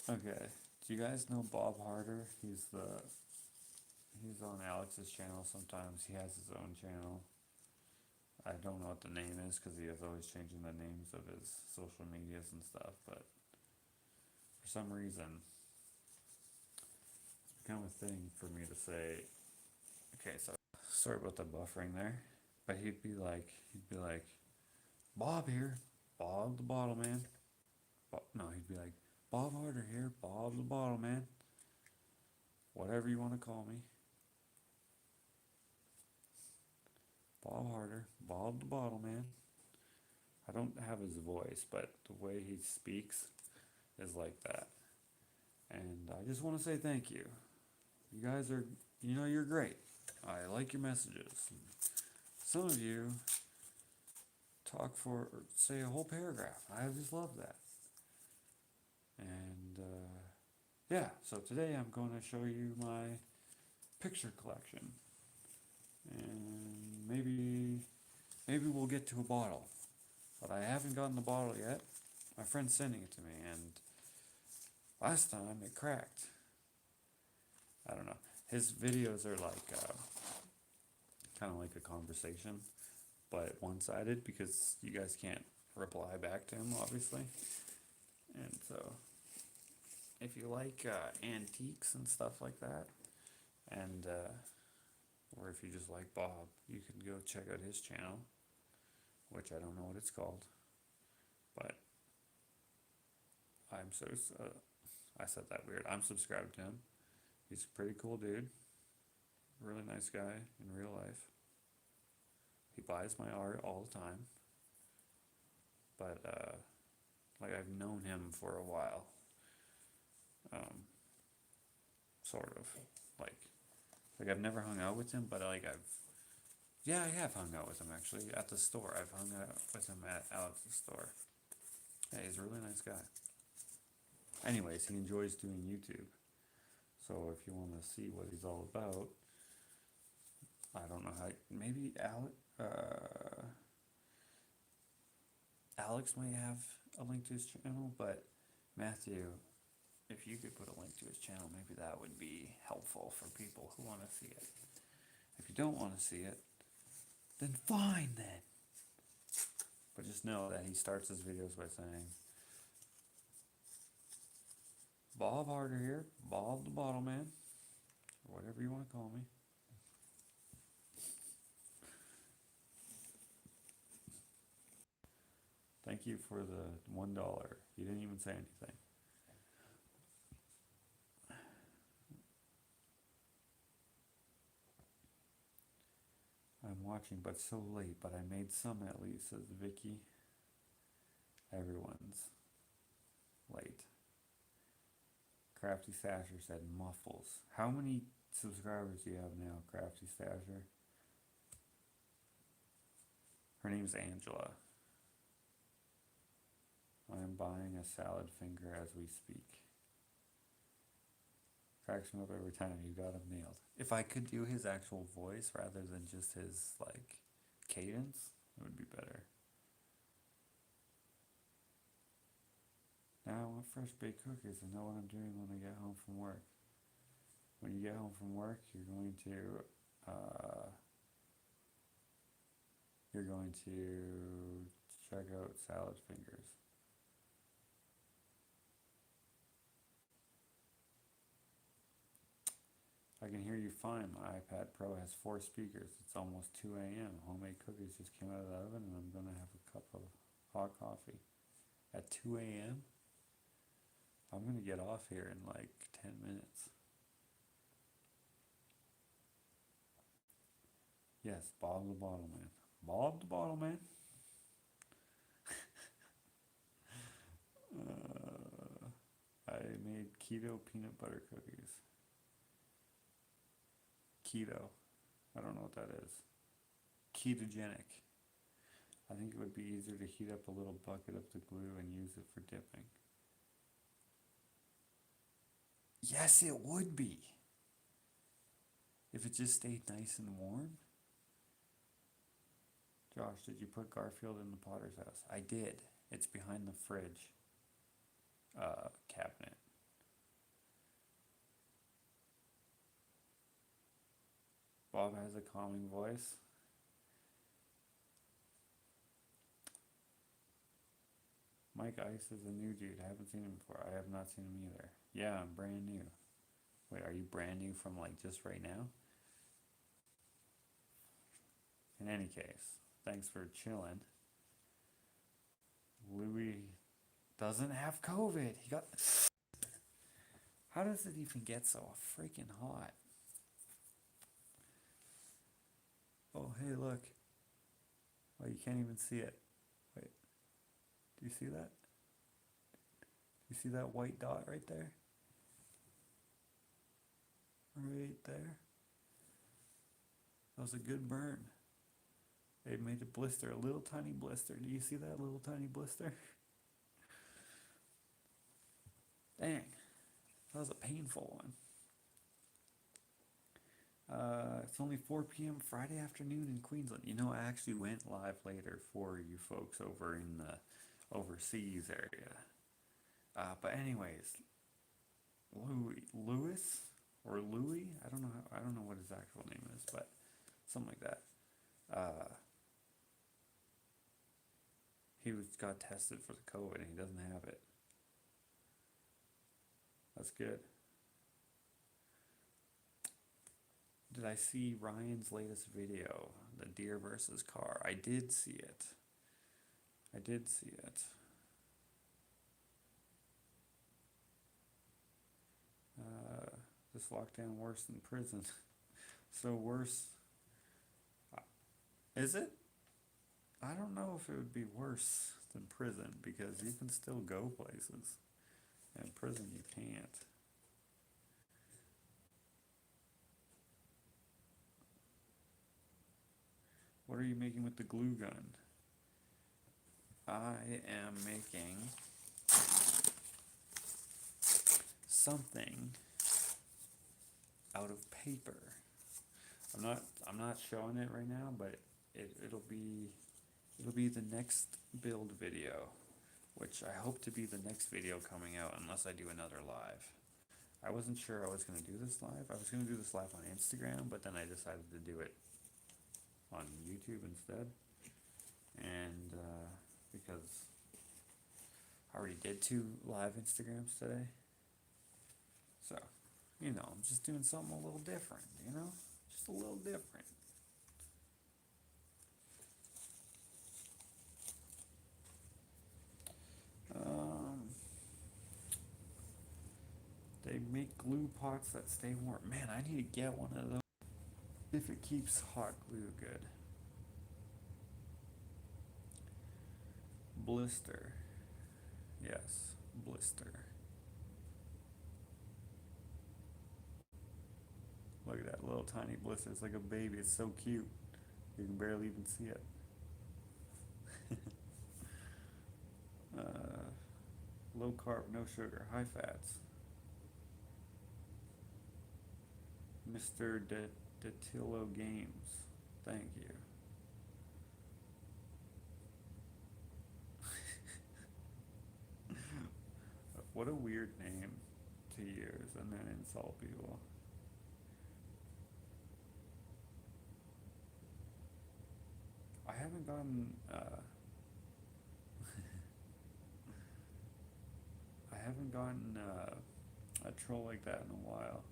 Okay, do you guys know Bob Harder? He's on Alex's channel sometimes. He has his own channel. I don't know what the name is because he is always changing the names of his social medias and stuff, but for some reason it's become a thing for me to say, okay, so sorry about the buffering there, but he'd be like, Bob here, Bob the Bottle Man. No, he'd be like, Bob Harder here, Bob the Bottle Man. Whatever you want to call me. Bob Harder, Bob the Bottle Man. I don't have his voice, but the way he speaks is like that. And I just want to say thank you. You guys are, you're great. I like your messages. Some of you say a whole paragraph. I just love that. And yeah, so today I'm going to show you my picture collection. And maybe we'll get to a bottle. But I haven't gotten the bottle yet. My friend's sending it to me, and last time it cracked. I don't know. His videos are like kind of like a conversation, but one-sided because you guys can't reply back to him, obviously. And so, if you like antiques and stuff like that, and or if you just like Bob, you can go check out his channel, which I don't know what it's called, but I said that weird. I'm subscribed to him. He's a pretty cool dude. Really nice guy in real life. He buys my art all the time. But, like, I've known him for a while. Sort of. Like I've never hung out with him, but I have hung out with him actually at the store. I've hung out with him at Alex's store. Yeah, he's a really nice guy. Anyways, he enjoys doing YouTube. So if you want to see what he's all about, I don't know how. Maybe Alex might have a link to his channel, but Matthew, if you could put a link to his channel, maybe that would be helpful for people who want to see it. If you don't want to see it, then fine then. But just know that he starts his videos by saying, Bob Harder here, Bob the Bottle Man, or whatever you want to call me. Thank you for the $1. You didn't even say anything. I'm watching, but so late, but I made some at least, says Vicky. Everyone's late. Crafty Stasher said muffles. How many subscribers do you have now, Crafty Stasher? Her name's Angela. I am buying a salad finger as we speak. Cracks me up every time. You got him nailed. If I could do his actual voice rather than just his, like, cadence, it would be better. Now I want fresh baked cookies and know what I'm doing when I get home from work. When you get home from work, you're going to check out salad fingers. I can hear you fine. My iPad Pro has 4 speakers. It's almost 2 a.m. Homemade cookies just came out of the oven, and I'm going to have a cup of hot coffee. At 2 a.m.? I'm going to get off here in like 10 minutes. Yes, Bob the Bottle Man. Bob the Bottle Man? I made keto peanut butter cookies. Keto. I don't know what that is. Ketogenic. I think it would be easier to heat up a little bucket of the glue and use it for dipping. Yes, it would be. If it just stayed nice and warm. Josh, did you put Garfield in the Potter's house? I did. It's behind the fridge cabinet. Bob has a calming voice. Mike Ice is a new dude. I haven't seen him before. I have not seen him either. Yeah, I'm brand new. Wait, are you brand new from like just right now? In any case, thanks for chilling. Louis doesn't have COVID. He got. How does it even get so freaking hot? Oh, hey, look. Oh, you can't even see it. Wait. Do you see that? Do you see that white dot right there? Right there. That was a good burn. They made a blister, a little tiny blister. Do you see that little tiny blister? Dang. That was a painful one. It's only 4 p.m. Friday afternoon in Queensland. You know, I actually went live later for you folks over in the overseas area. But anyways, Louis or Louis, I don't know what his actual name is, but something like that. He got tested for the COVID and he doesn't have it. That's good. Did I see Ryan's latest video, the deer versus car? I did see it. I did see it. This lockdown worse than prison. So worse. Is it? I don't know if it would be worse than prison because you can still go places. In prison you can't. What are you making with the glue gun? I am making something out of paper. I'm not showing it right now, but it'll be the next build video, which I hope to be the next video coming out unless I do another live. I wasn't sure I was going to do this live. I was going to do this live on Instagram, but then I decided to do it on YouTube instead. And because I already did 2 live Instagrams today. So, you know, I'm just doing something a little different, you know? Just a little different. They make glue pots that stay warm. Man, I need to get one of those if it keeps hot glue good. Blister. Yes, blister. Look at that little tiny blister. It's like a baby. It's so cute. You can barely even see it. Low carb, no sugar, high fats. Mr. Detillo Games. Thank you. What a weird name to use and then insult people. I haven't gotten I haven't gotten a troll like that in a while.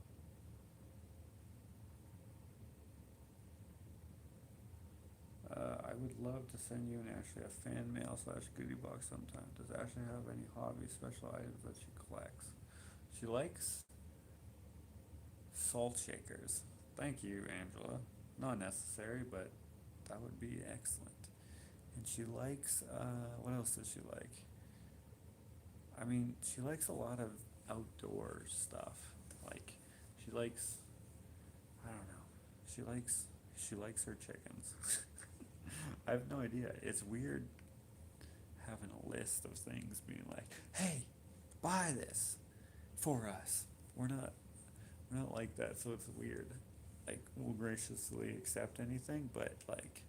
I would love to send you and Ashley a fan mail / goodie box sometime. Does Ashley have any hobbies, special items that she collects? She likes salt shakers. Thank you, Angela. Not necessary, but that would be excellent. And she likes, what else does she like? I mean, she likes a lot of outdoor stuff. Like, she likes, I don't know, she likes her chickens. I have no idea. It's weird having a list of things being like, "Hey, buy this for us." We're not we're not like that, so it's weird. Like we'll graciously accept anything, but like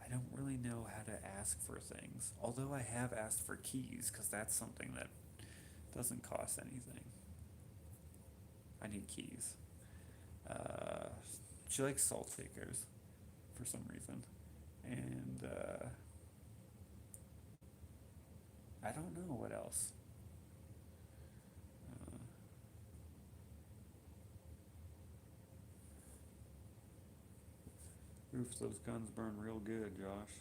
I don't really know how to ask for things. Although I have asked for keys because that's something that doesn't cost anything. I need keys. Uh, she likes salt shakers for some reason, and I don't know what else. Uh, Oof, those guns burn real good, Josh.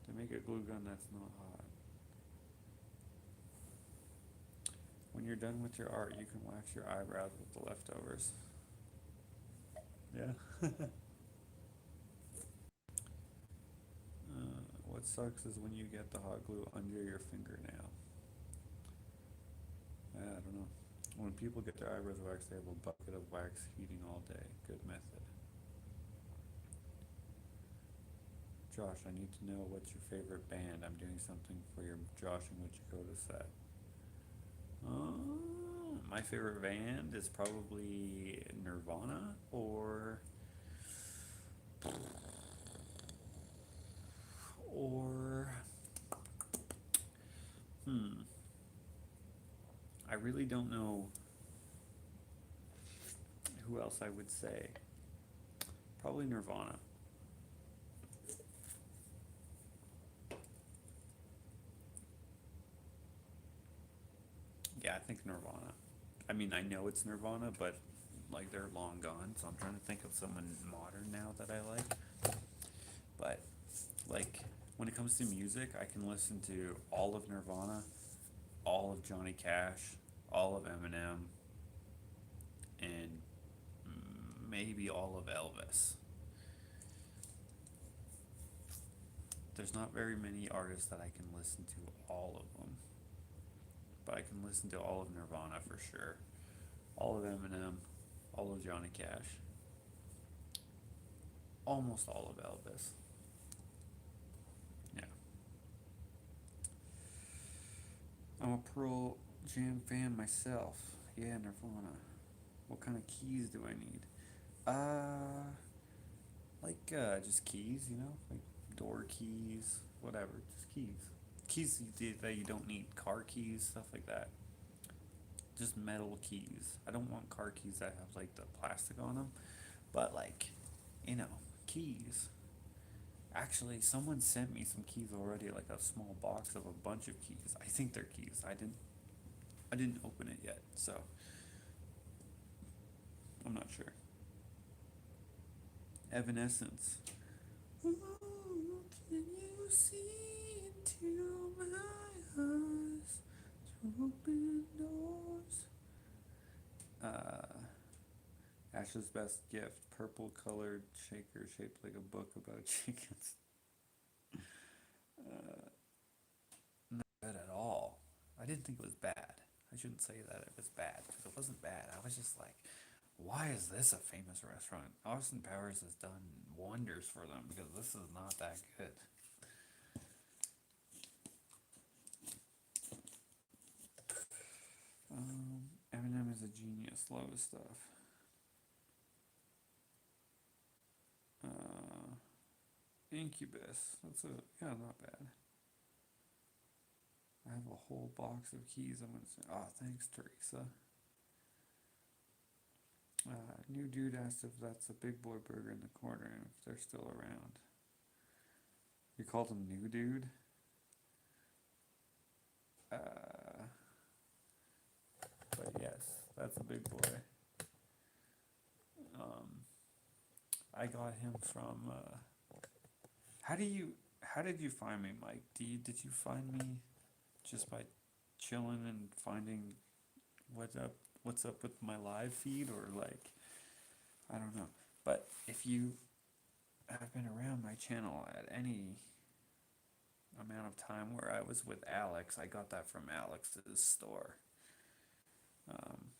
They make a glue gun that's not hot. When you're done with your art, you can wax your eyebrows with the leftovers. Yeah. What sucks is when you get the hot glue under your fingernail. I don't know. When people get their eyebrows waxed, they have a bucket of wax heating all day. Good method. Josh, I need to know what's your favorite band. I'm doing something for your Josh and Wichikota set. My favorite band is probably Nirvana or hmm. I really don't know who else I would say. Probably Nirvana. Yeah, I think Nirvana. I mean, I know it's Nirvana, but like they're long gone, so I'm trying to think of someone modern now that I like. But like when it comes to music, I can listen to all of Nirvana, all of Johnny Cash, all of Eminem, and maybe all of Elvis. There's not very many artists that I can listen to all of them, but I can listen to all of Nirvana for sure. All of Eminem, all of Johnny Cash, almost all of Elvis. Yeah. I'm a Pearl Jam fan myself. Yeah, Nirvana. What kind of keys do I need? Just keys, like door keys, whatever, just keys. That you don't need, car keys, stuff like that. Just metal keys. I don't want car keys that have like the plastic on them, but like, you know, keys. Actually, someone sent me some keys already, like a small box of a bunch of keys. I think they're keys. I didn't open it yet, so I'm not sure. Evanescence. Ooh, can you see into my eyes? Open doors. Ash's best gift: purple colored shaker shaped like a book about chickens. Uh, Not bad at all. I didn't think it was bad. I shouldn't say that it was bad because it wasn't bad. I was just like, why is this a famous restaurant? Austin Powers has done wonders for them because this is not that good. Eminem is a genius. Love his stuff. Uh, Incubus. Not bad. I have a whole box of keys. I'm gonna say, oh, thanks, Teresa. New dude asked if that's a Big Boy Burger in the corner and if they're still around. You called him New Dude? Uh, but yes, that's a big boy. Um, I got him from. How do you? How did you find me, Mike? Did you find me just by chilling and finding what's up? What's up with my live feed, or like I don't know. But if you have been around my channel at any amount of time where I was with Alex, I got that from Alex's store. Um,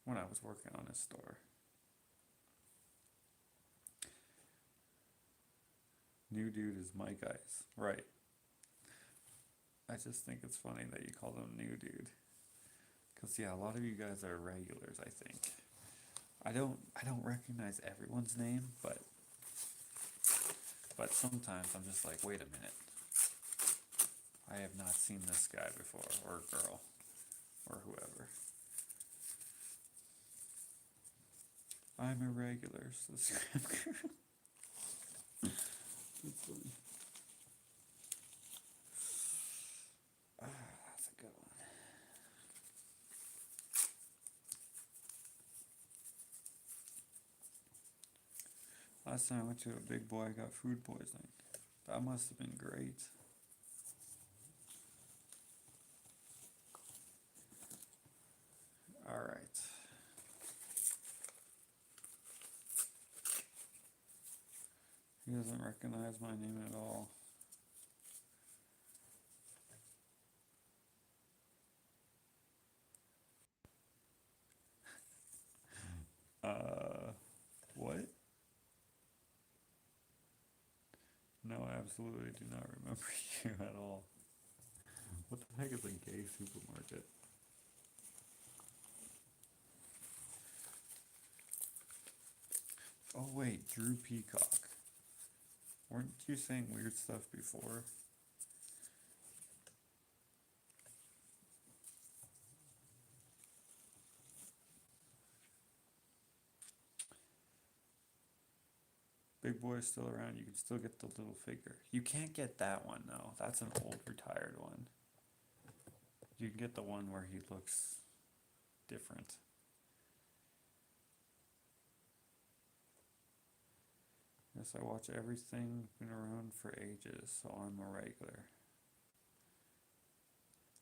when I was working on his store. New dude is Mike Ice. Right. I just think it's funny that you call them new dude. Cause yeah, a lot of you guys are regulars, I think. I don't recognize everyone's name, but sometimes I'm just like, wait a minute. I have not seen this guy before, or girl, or whoever. I'm a regular, subscribe girl. That's funny. That's a good one. Last time I went to a big boy, I got food poisoning. That must have been great. Alright. He doesn't recognize my name at all. What? No, I absolutely do not remember you at all. What the heck is a gay supermarket? Oh wait, Drew Peacock. Weren't you saying weird stuff before? Big Boy is still around. You can still get the little figure. You can't get that one though. That's an old retired one. You can get the one where he looks different. Yes, I watch everything. Been around for ages, so I'm a regular.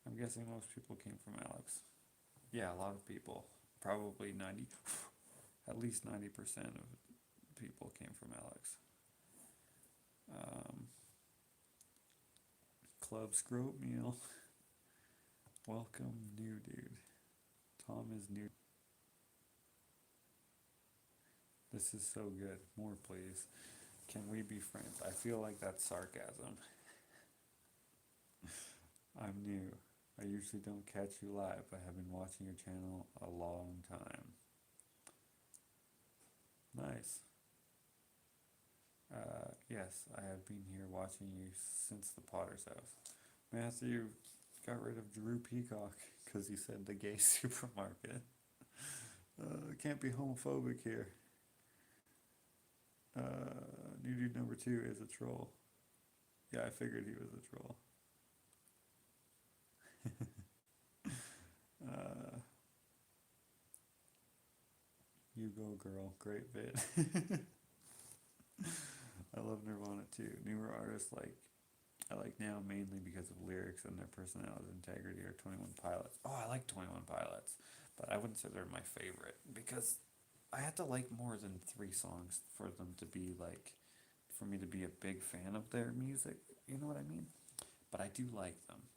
I'm guessing most people came from Alex. Yeah, a lot of people. Probably 90, at least 90% of people came from Alex. Club Scrope Meal. Welcome, new dude. Tom is new. This is so good. More, please. Can we be friends? I feel like that's sarcasm. I'm new. I usually don't catch you live, but have been watching your channel a long time. Nice. Yes, I have been here watching you since the Potter's house. Matthew got rid of Drew Peacock because he said the gay supermarket. Can't be homophobic here. New dude number 2 is a troll. Yeah, I figured he was a troll. You go girl, great vid. I love Nirvana too. Newer artists I like now mainly because of lyrics and their personality integrity are 21 Pilots. Oh, I like 21 Pilots, but I wouldn't say they're my favorite because I had to like more than 3 songs for them to be for me to be a big fan of their music. You know what I mean? But I do like them.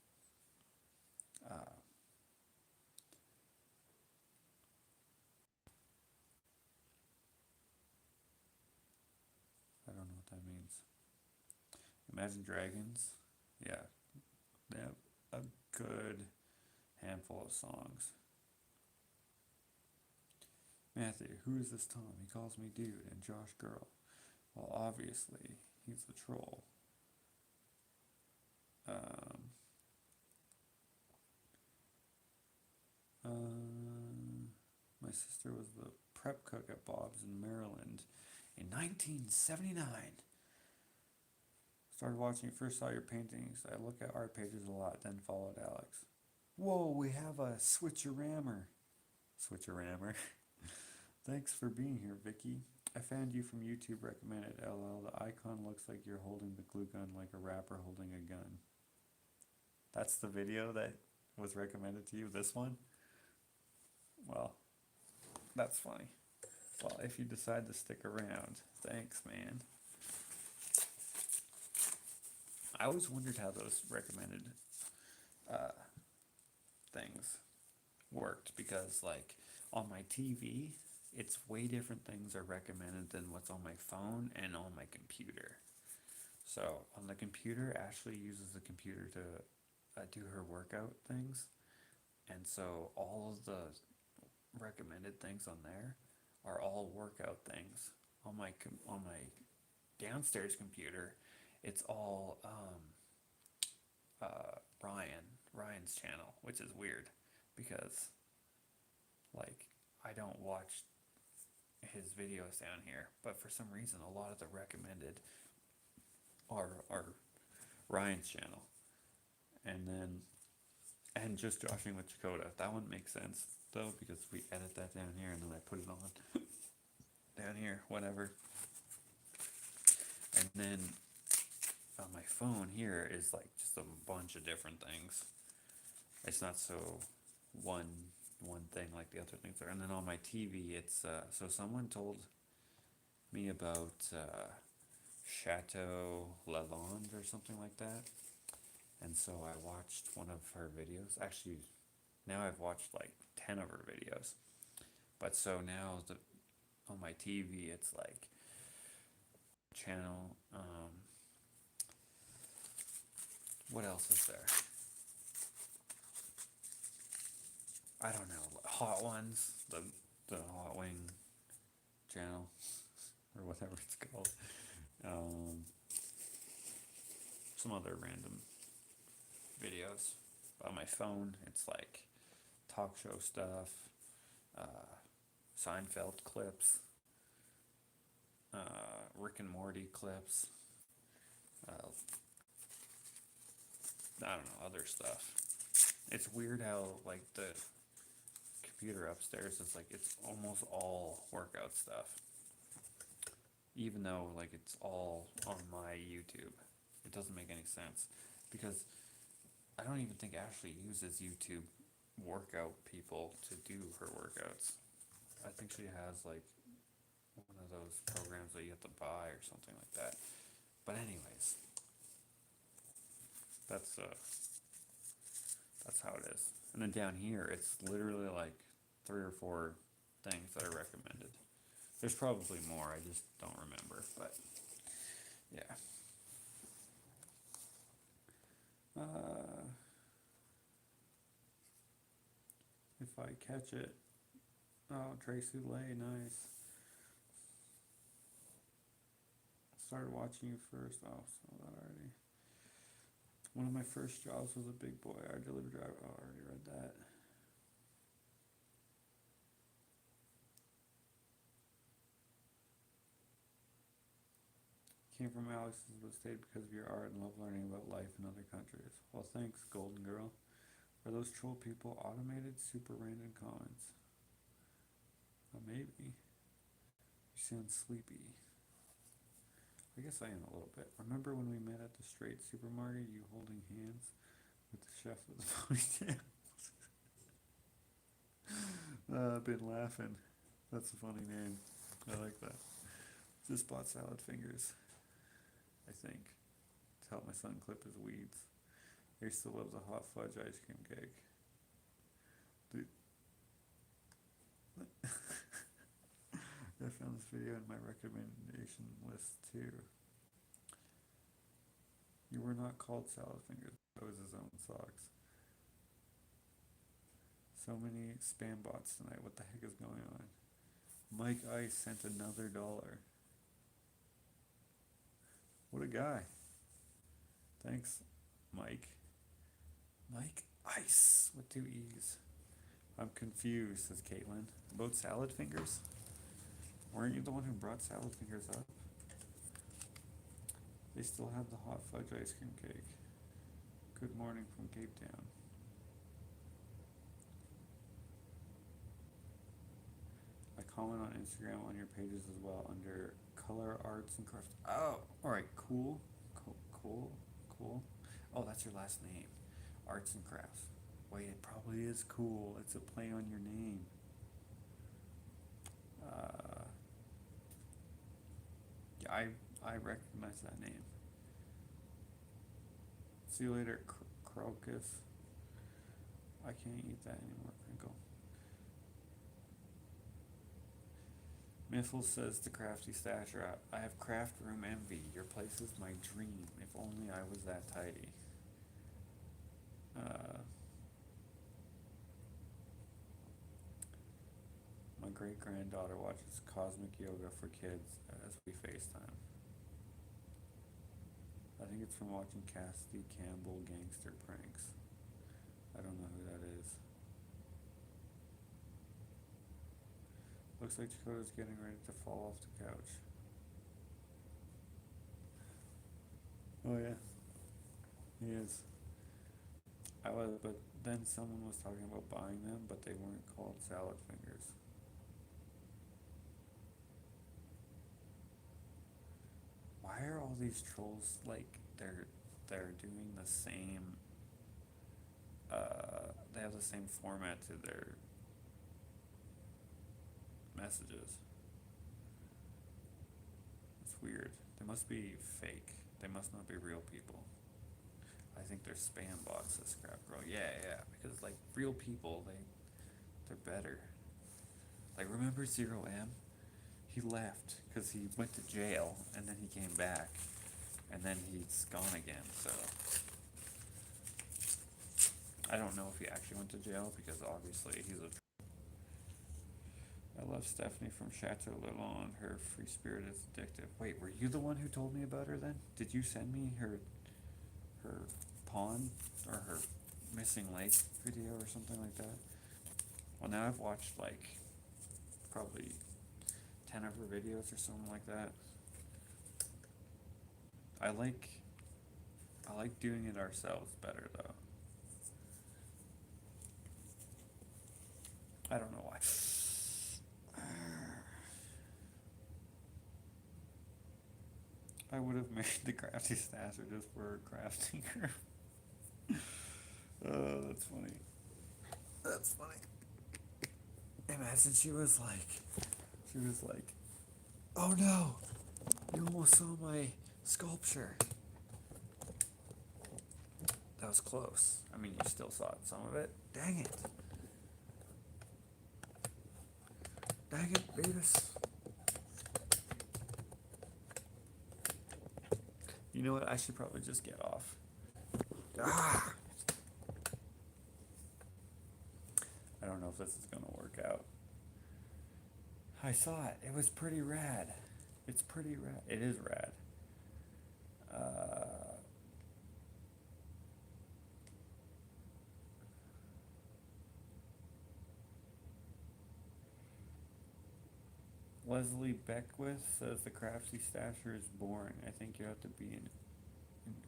I don't know what that means. Imagine Dragons. Yeah, they have a good handful of songs. Matthew, who is this Tom? He calls me dude and Josh girl. Well, obviously, he's the troll. My sister was the prep cook at Bob's in Maryland in 1979. Started watching, first saw your paintings. I look at art pages a lot, then followed Alex. Whoa, we have a switcherammer. Switcherammer. Thanks for being here, Vicky. I found you from YouTube recommended. LL, the icon looks like you're holding the glue gun like a rapper holding a gun. That's the video that was recommended to you, this one? Well, that's funny. Well, if you decide to stick around, thanks, man. I always wondered how those recommended things worked because, on my TV, it's way different things are recommended than what's on my phone and on my computer. So on the computer, Ashley uses the computer to do her workout things, and so all of the recommended things on there are all workout things. On my downstairs computer, it's all Ryan's channel, which is weird because like I don't watch his videos down here, but for some reason a lot of the recommended are Ryan's channel, and then and just joshing with Dakota. That one makes sense though because we edit that down here and then I put it on down here, whatever. And then on my phone here is like just a bunch of different things. It's not so one one thing like the other things are. And then on my TV, it's so someone told me about Chateau Lalonde or something like that, and so I watched one of her videos. Actually, now I've watched like 10 of her videos. But so now the on my TV, it's like channel. What else is there? I don't know. Hot Ones, the Hot Wing channel, or whatever it's called. Um, some other random videos. On my phone, it's like talk show stuff, uh, Seinfeld clips, Rick and Morty clips. I don't know, other stuff. It's weird how like the computer upstairs is like it's almost all workout stuff, even though like it's all on my YouTube. It doesn't make any sense because I don't even think Ashley uses YouTube workout people to do her workouts. I think she has like one of those programs that you have to buy or something like that. But anyways, that's how it is. And then down here, it's literally like 3 or 4 things that are recommended. There's probably more, I just don't remember. But yeah. If I catch it. Oh, Tracy Lay, nice. Started watching you first. Oh, saw that already. One of my first jobs was a big boy. Our delivery driver. Oh, I already read that. Came from Alex's but stayed because of your art and love learning about life in other countries. Well, thanks, Golden Girl. Are those troll people automated, super random comments? Maybe. You sound sleepy. I guess I am a little bit. Remember when we met at the Straight Supermarket, you holding hands with the chef with the ponytail? I've been laughing. That's a funny name. I like that. Just bought salad fingers, I think, to help my son clip his weeds. I used to love the hot fudge ice cream cake. Dude. I found this video in my recommendation list too. You were not called salad fingers. That was his own socks. So many spam bots tonight. What the heck is going on? Mike Ice sent another $1. What a guy. Thanks, Mike. Mike Ice with 2 E's. I'm confused, says Caitlin. About salad fingers? Weren't you the one who brought salad fingers up? They still have the hot fudge ice cream cake. Good morning from Cape Town. I comment on Instagram on your pages as well under color arts and crafts. Oh, alright, cool. Cool. Oh, that's your last name. Arts and crafts. Wait, it probably is cool. It's a play on your name. Yeah, I recognize that name. See you later, Crocus. I can't eat that anymore, Crinkle. Miffle says to Crafty Stasher, I have craft room envy. Your place is my dream. If only I was that tidy. My great granddaughter watches Cosmic Yoga for Kids as we FaceTime. I think it's from watching Cassidy Campbell Gangster Pranks. I don't know who that is. Looks like Dakota's getting ready to fall off the couch. Oh yeah, he is. But then someone was talking about buying them, but they weren't called salad fingers. Why are all these trolls like they're doing the same? They have the same format to their messages. It's weird. They must be fake. They must not be real people. I think they're spam bots, says Scrap Girl. Yeah, because like real people, they're better. Like remember 0M? He left because he went to jail and then he came back and then he's gone again. So I don't know if he actually went to jail because obviously he's a. I love Stephanie from Chateau Lalonde. Her free spirit is addictive. Wait, were you the one who told me about her then? Did you send me her pond or her missing lake video or something like that? Well, now I've watched like probably 10 of her videos or something like that. I like doing it ourselves better though. I don't know why. I would have made the Crafty Stasher just for crafting her. Oh, that's funny. That's funny. Imagine she was like, oh no, you almost saw my sculpture. That was close. I mean, you still saw some of it. Dang it. Dang it, Beavis. You know what? I should probably just get off. Ah! I don't know if this is gonna work out. I saw it. It was pretty rad. It's pretty rad. It is rad. Leslie Beckwith says the Crafty Stasher is boring. I think you have to be an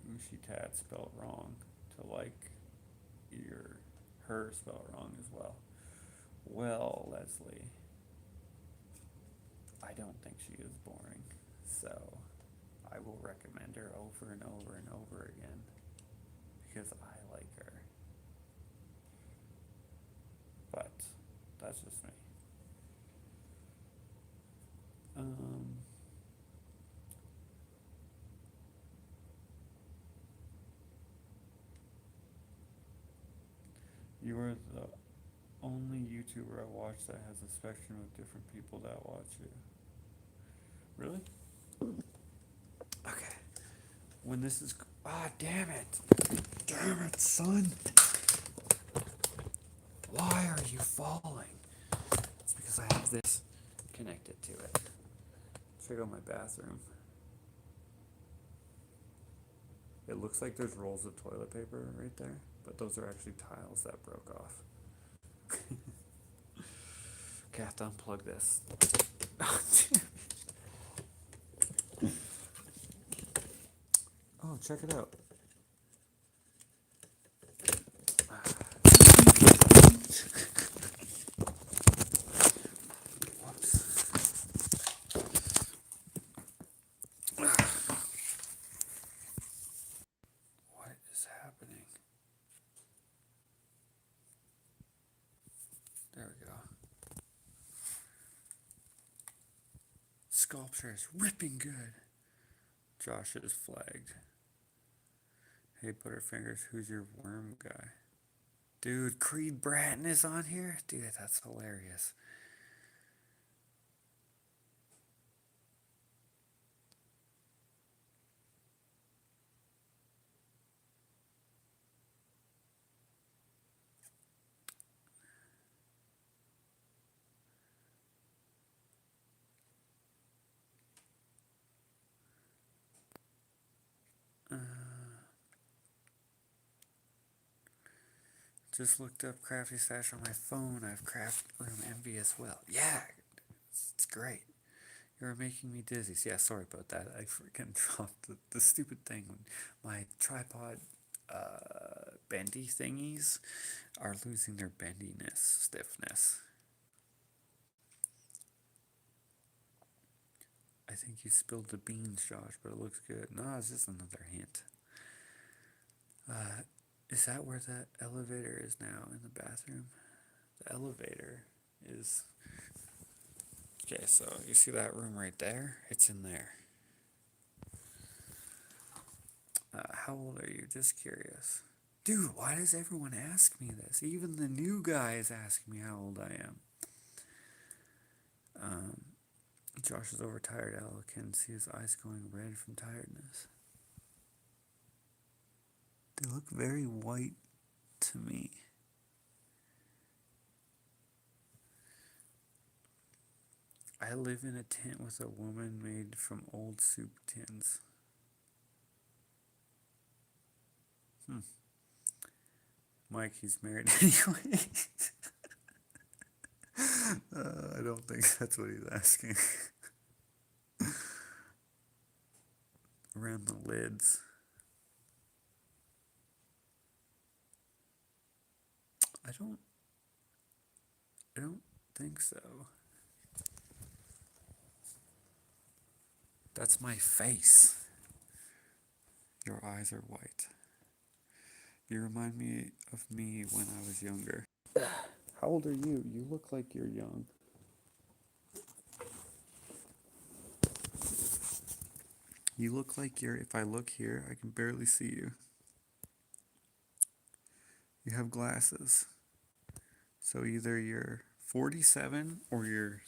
Ushitat spelled wrong to like her spelled wrong as well. Well, Leslie, I don't think she is boring, so I will recommend her over and over and over again because I like her. But that's just me. You are the only YouTuber I watch that has a spectrum of different people that watch you. Really? Okay. When this is... Ah, damn it! Damn it, son! Why are you falling? It's because I have this connected to it. Check out my bathroom. It looks like there's rolls of toilet paper right there, but those are actually tiles that broke off. Okay, I have to unplug this. Oh, check it out. What is happening? There we go. Sculpture is ripping good. Josh is flagged. Hey, Butterfingers, who's your worm guy? Dude, Creed Bratton is on here? Dude, that's hilarious. just looked up Crafty Stash on my phone. I have Craft Room Envy as well. Yeah, it's great. You're making me dizzy. Yeah, sorry about that. I freaking dropped the stupid thing. My tripod bendy thingies are losing their bendiness, stiffness. I think you spilled the beans, Josh, but it looks good. No, it's just another hint. Is that where that elevator is now in the bathroom? The elevator is... Okay, so you see that room right there? It's in there. How old are you? Just curious. Dude, why does everyone ask me this? Even the new guys ask me how old I am. Josh is overtired. Al can see his eyes going red from tiredness. They look very white to me. I live in a tent with a woman made from old soup tins. Mike, he's married anyway. I don't think that's what he's asking. Around the lids. I don't think so. That's my face. Your eyes are white. You remind me of me when I was younger. How old are you? You look like you're young. You look like you're, if I look here, I can barely see you. You have glasses. So either you're 47 or you're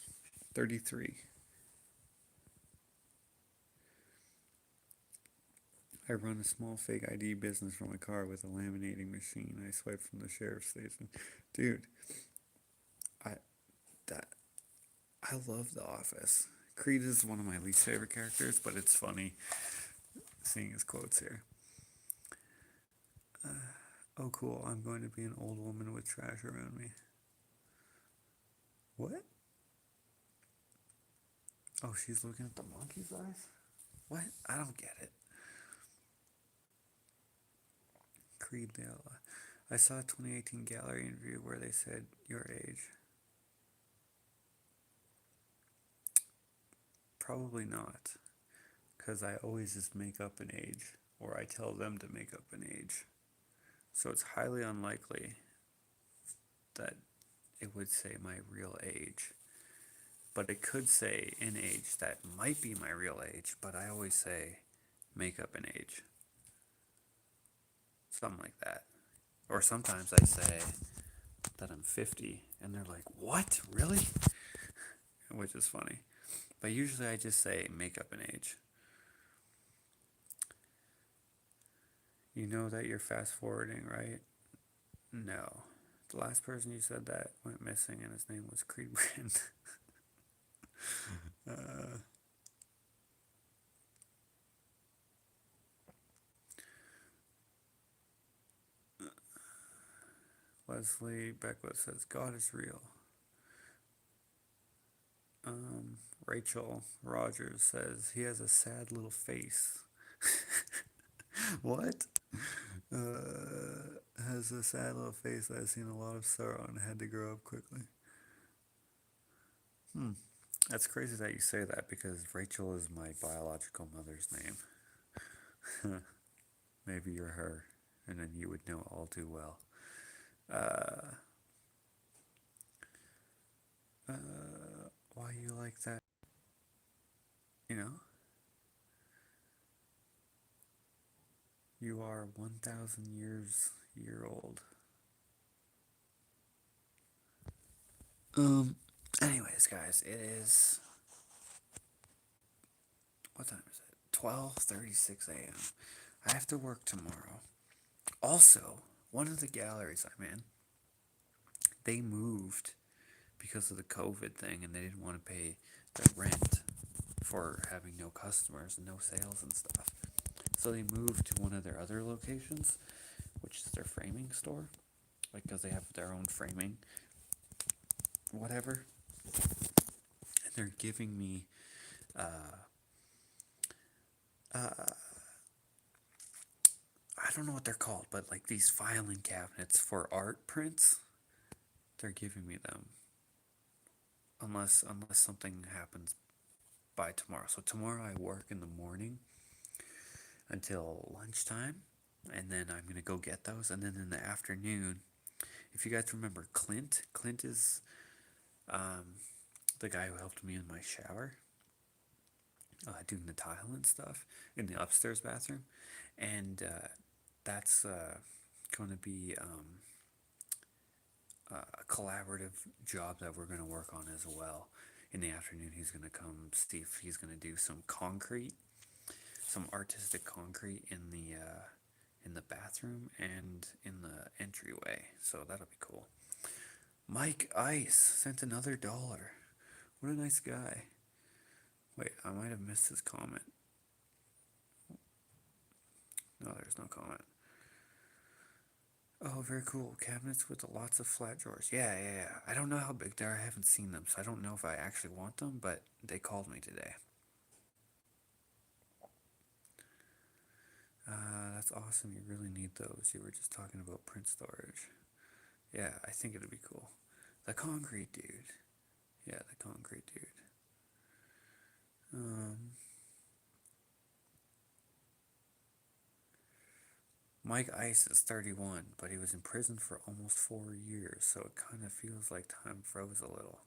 33. I run a small fake ID business from my car with a laminating machine. I swipe from the sheriff's station. Dude, I love The Office. Creed is one of my least favorite characters, but it's funny seeing his quotes here. Oh cool, I'm going to be an old woman with trash around me. What? Oh, she's looking at the monkey's eyes? What? I don't get it. Creed Dale. I saw a 2018 gallery interview where they said your age. Probably not, because I always just make up an age, or I tell them to make up an age. So it's highly unlikely that it would say my real age. But it could say an age that might be my real age, but I always say make up an age. Something like that. Or sometimes I say that I'm 50, and they're like, what? Really? Which is funny. But usually I just say make up an age. You know that you're fast forwarding, right? No. The last person you said that went missing, and his name was Creed Brand. Leslie Beckwith says, God is real. Rachel Rogers says, he has a sad little face. What? Has a sad little face that has seen a lot of sorrow and had to grow up quickly. That's crazy that you say that, because Rachel is my biological mother's name. Maybe you're her, and then you would know all too well. Why you like that? You know? You are 1,000 year old. Anyways, guys, it is... What time is it? 12:36 a.m. I have to work tomorrow. Also, one of the galleries I'm in, they moved because of the COVID thing, and they didn't want to pay the rent for having no customers and no sales and stuff. So they moved to one of their other locations, which is their framing store. like because they have their own framing, whatever. And they're giving me I don't know what they're called, but like these filing cabinets for art prints. They're giving me them unless something happens by tomorrow. So tomorrow I work in the morning until lunchtime, and then I'm gonna go get those. And then in the afternoon, if you guys remember Clint is the guy who helped me in my shower, doing the tile and stuff in the upstairs bathroom, and that's going to be a collaborative job that we're going to work on as well. In the afternoon, he's going to come see if he's going to do some concrete, some artistic concrete in the bathroom and in the entryway. So that'll be cool. Mike Ice sent another $1. What a nice guy. Wait, I might have missed his comment. No, there's no comment. Oh, very cool. Cabinets with lots of flat drawers. Yeah. I don't know how big they are. I haven't seen them, so I don't know if I actually want them, but they called me today. That's awesome. You really need those. You were just talking about print storage. Yeah, I think it'd be cool. The concrete dude. Yeah, the concrete dude. Mike Ice is 31, but he was in prison for almost 4 years, so it kind of feels like time froze a little.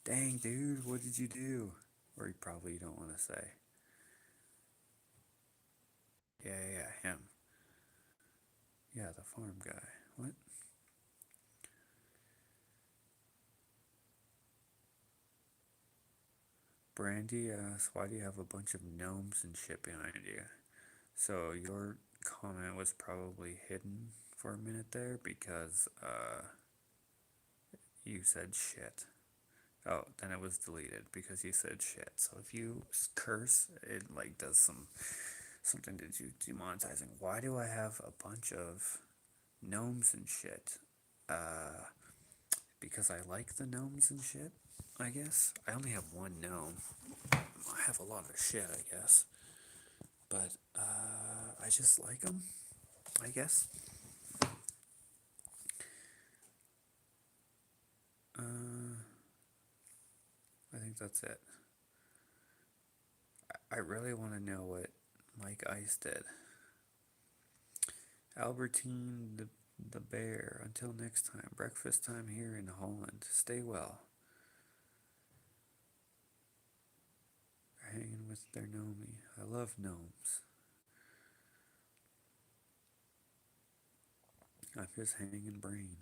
Dang, dude, what did you do? Or you probably don't want to say. Yeah, him. Yeah, the farm guy. What? Brandy asks, why do you have a bunch of gnomes and shit behind you? So your comment was probably hidden for a minute there because you said shit. Oh, then it was deleted because you said shit. So if you curse, it like does something to do demonetizing. Why do I have a bunch of gnomes and shit? Because I like the gnomes and shit, I guess. I only have one gnome. I have a lot of shit, I guess. But I just like them, I guess. I think that's it. I really want to know what Mike Ice did. Albertine the bear. Until next time. Breakfast time here in Holland. Stay well. Hanging with their gnomie. I love gnomes. I'm just hanging brain.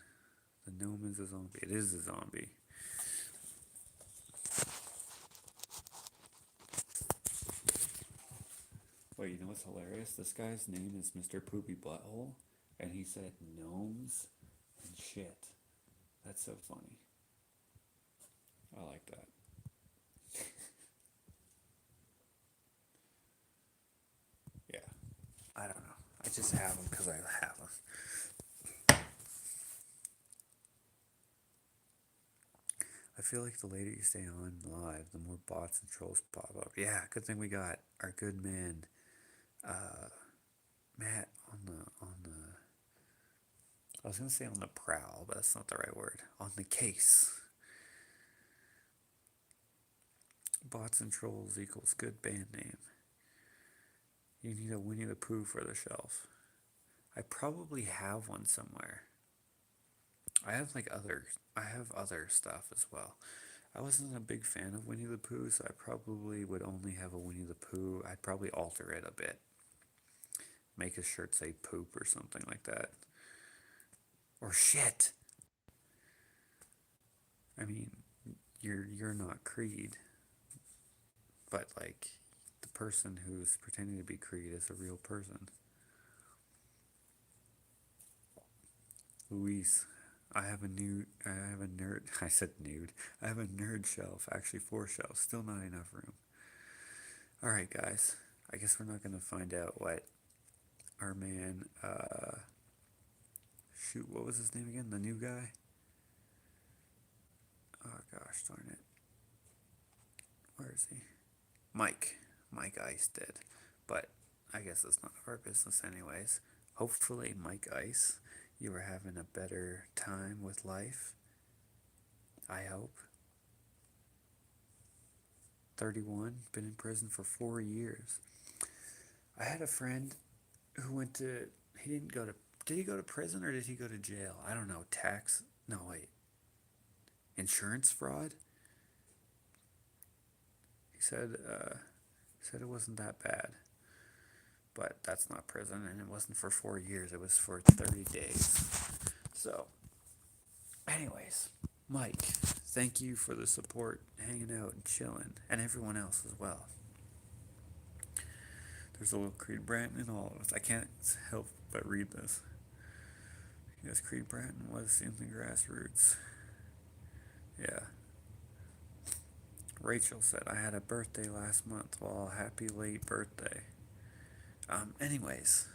The gnome is a zombie. It is a zombie. Wait, you know what's hilarious? This guy's name is Mr. Poopy Butthole, and he said gnomes and shit. That's so funny. I like that. Yeah. I don't know. I just have them because I have them. I feel like the later you stay on live, the more bots and trolls pop up. Yeah, good thing we got our good man, Matt, on the. I was gonna say on the prowl, but that's not the right word. On the case. Bots and trolls equals good band name. You need a Winnie the Pooh for the shelf. I probably have one somewhere. I have other stuff as well. I wasn't a big fan of Winnie the Pooh, so I probably would only have a Winnie the Pooh. I'd probably alter it a bit. Make his shirt say poop or something like that. Or shit. I mean, you're not Creed, but like the person who's pretending to be Creed is a real person. Luis, I have a nerd. I said nude. I have a nerd shelf. Actually, 4 shelves. Still not enough room. All right, guys. I guess we're not gonna find out what our man shoot, what was his name again? The new guy? Oh gosh, darn it. Where is he? Mike. Mike Ice did. But I guess that's none of our business anyways. Hopefully, Mike Ice, you are having a better time with life. I hope. 31, been in prison for 4 years. I had a friend who went to, he didn't go to, did he go to prison or did he go to jail? I don't know, no wait, insurance fraud? He said it wasn't that bad, but that's not prison, and it wasn't for 4 years, it was for 30 days. So, anyways, Mike, thank you for the support, hanging out and chilling, and everyone else as well. There's a little Creed Bratton in all of us. I can't help but read this. Yes, Creed Bratton was in the grassroots. Yeah. Rachel said, I had a birthday last month. Well, happy late birthday. Anyways,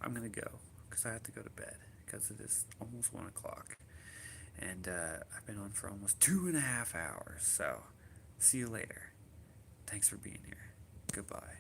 I'm going to go because I have to go to bed because it is almost 1 o'clock. And I've been on for almost 2.5 hours. So, see you later. Thanks for being here. Goodbye.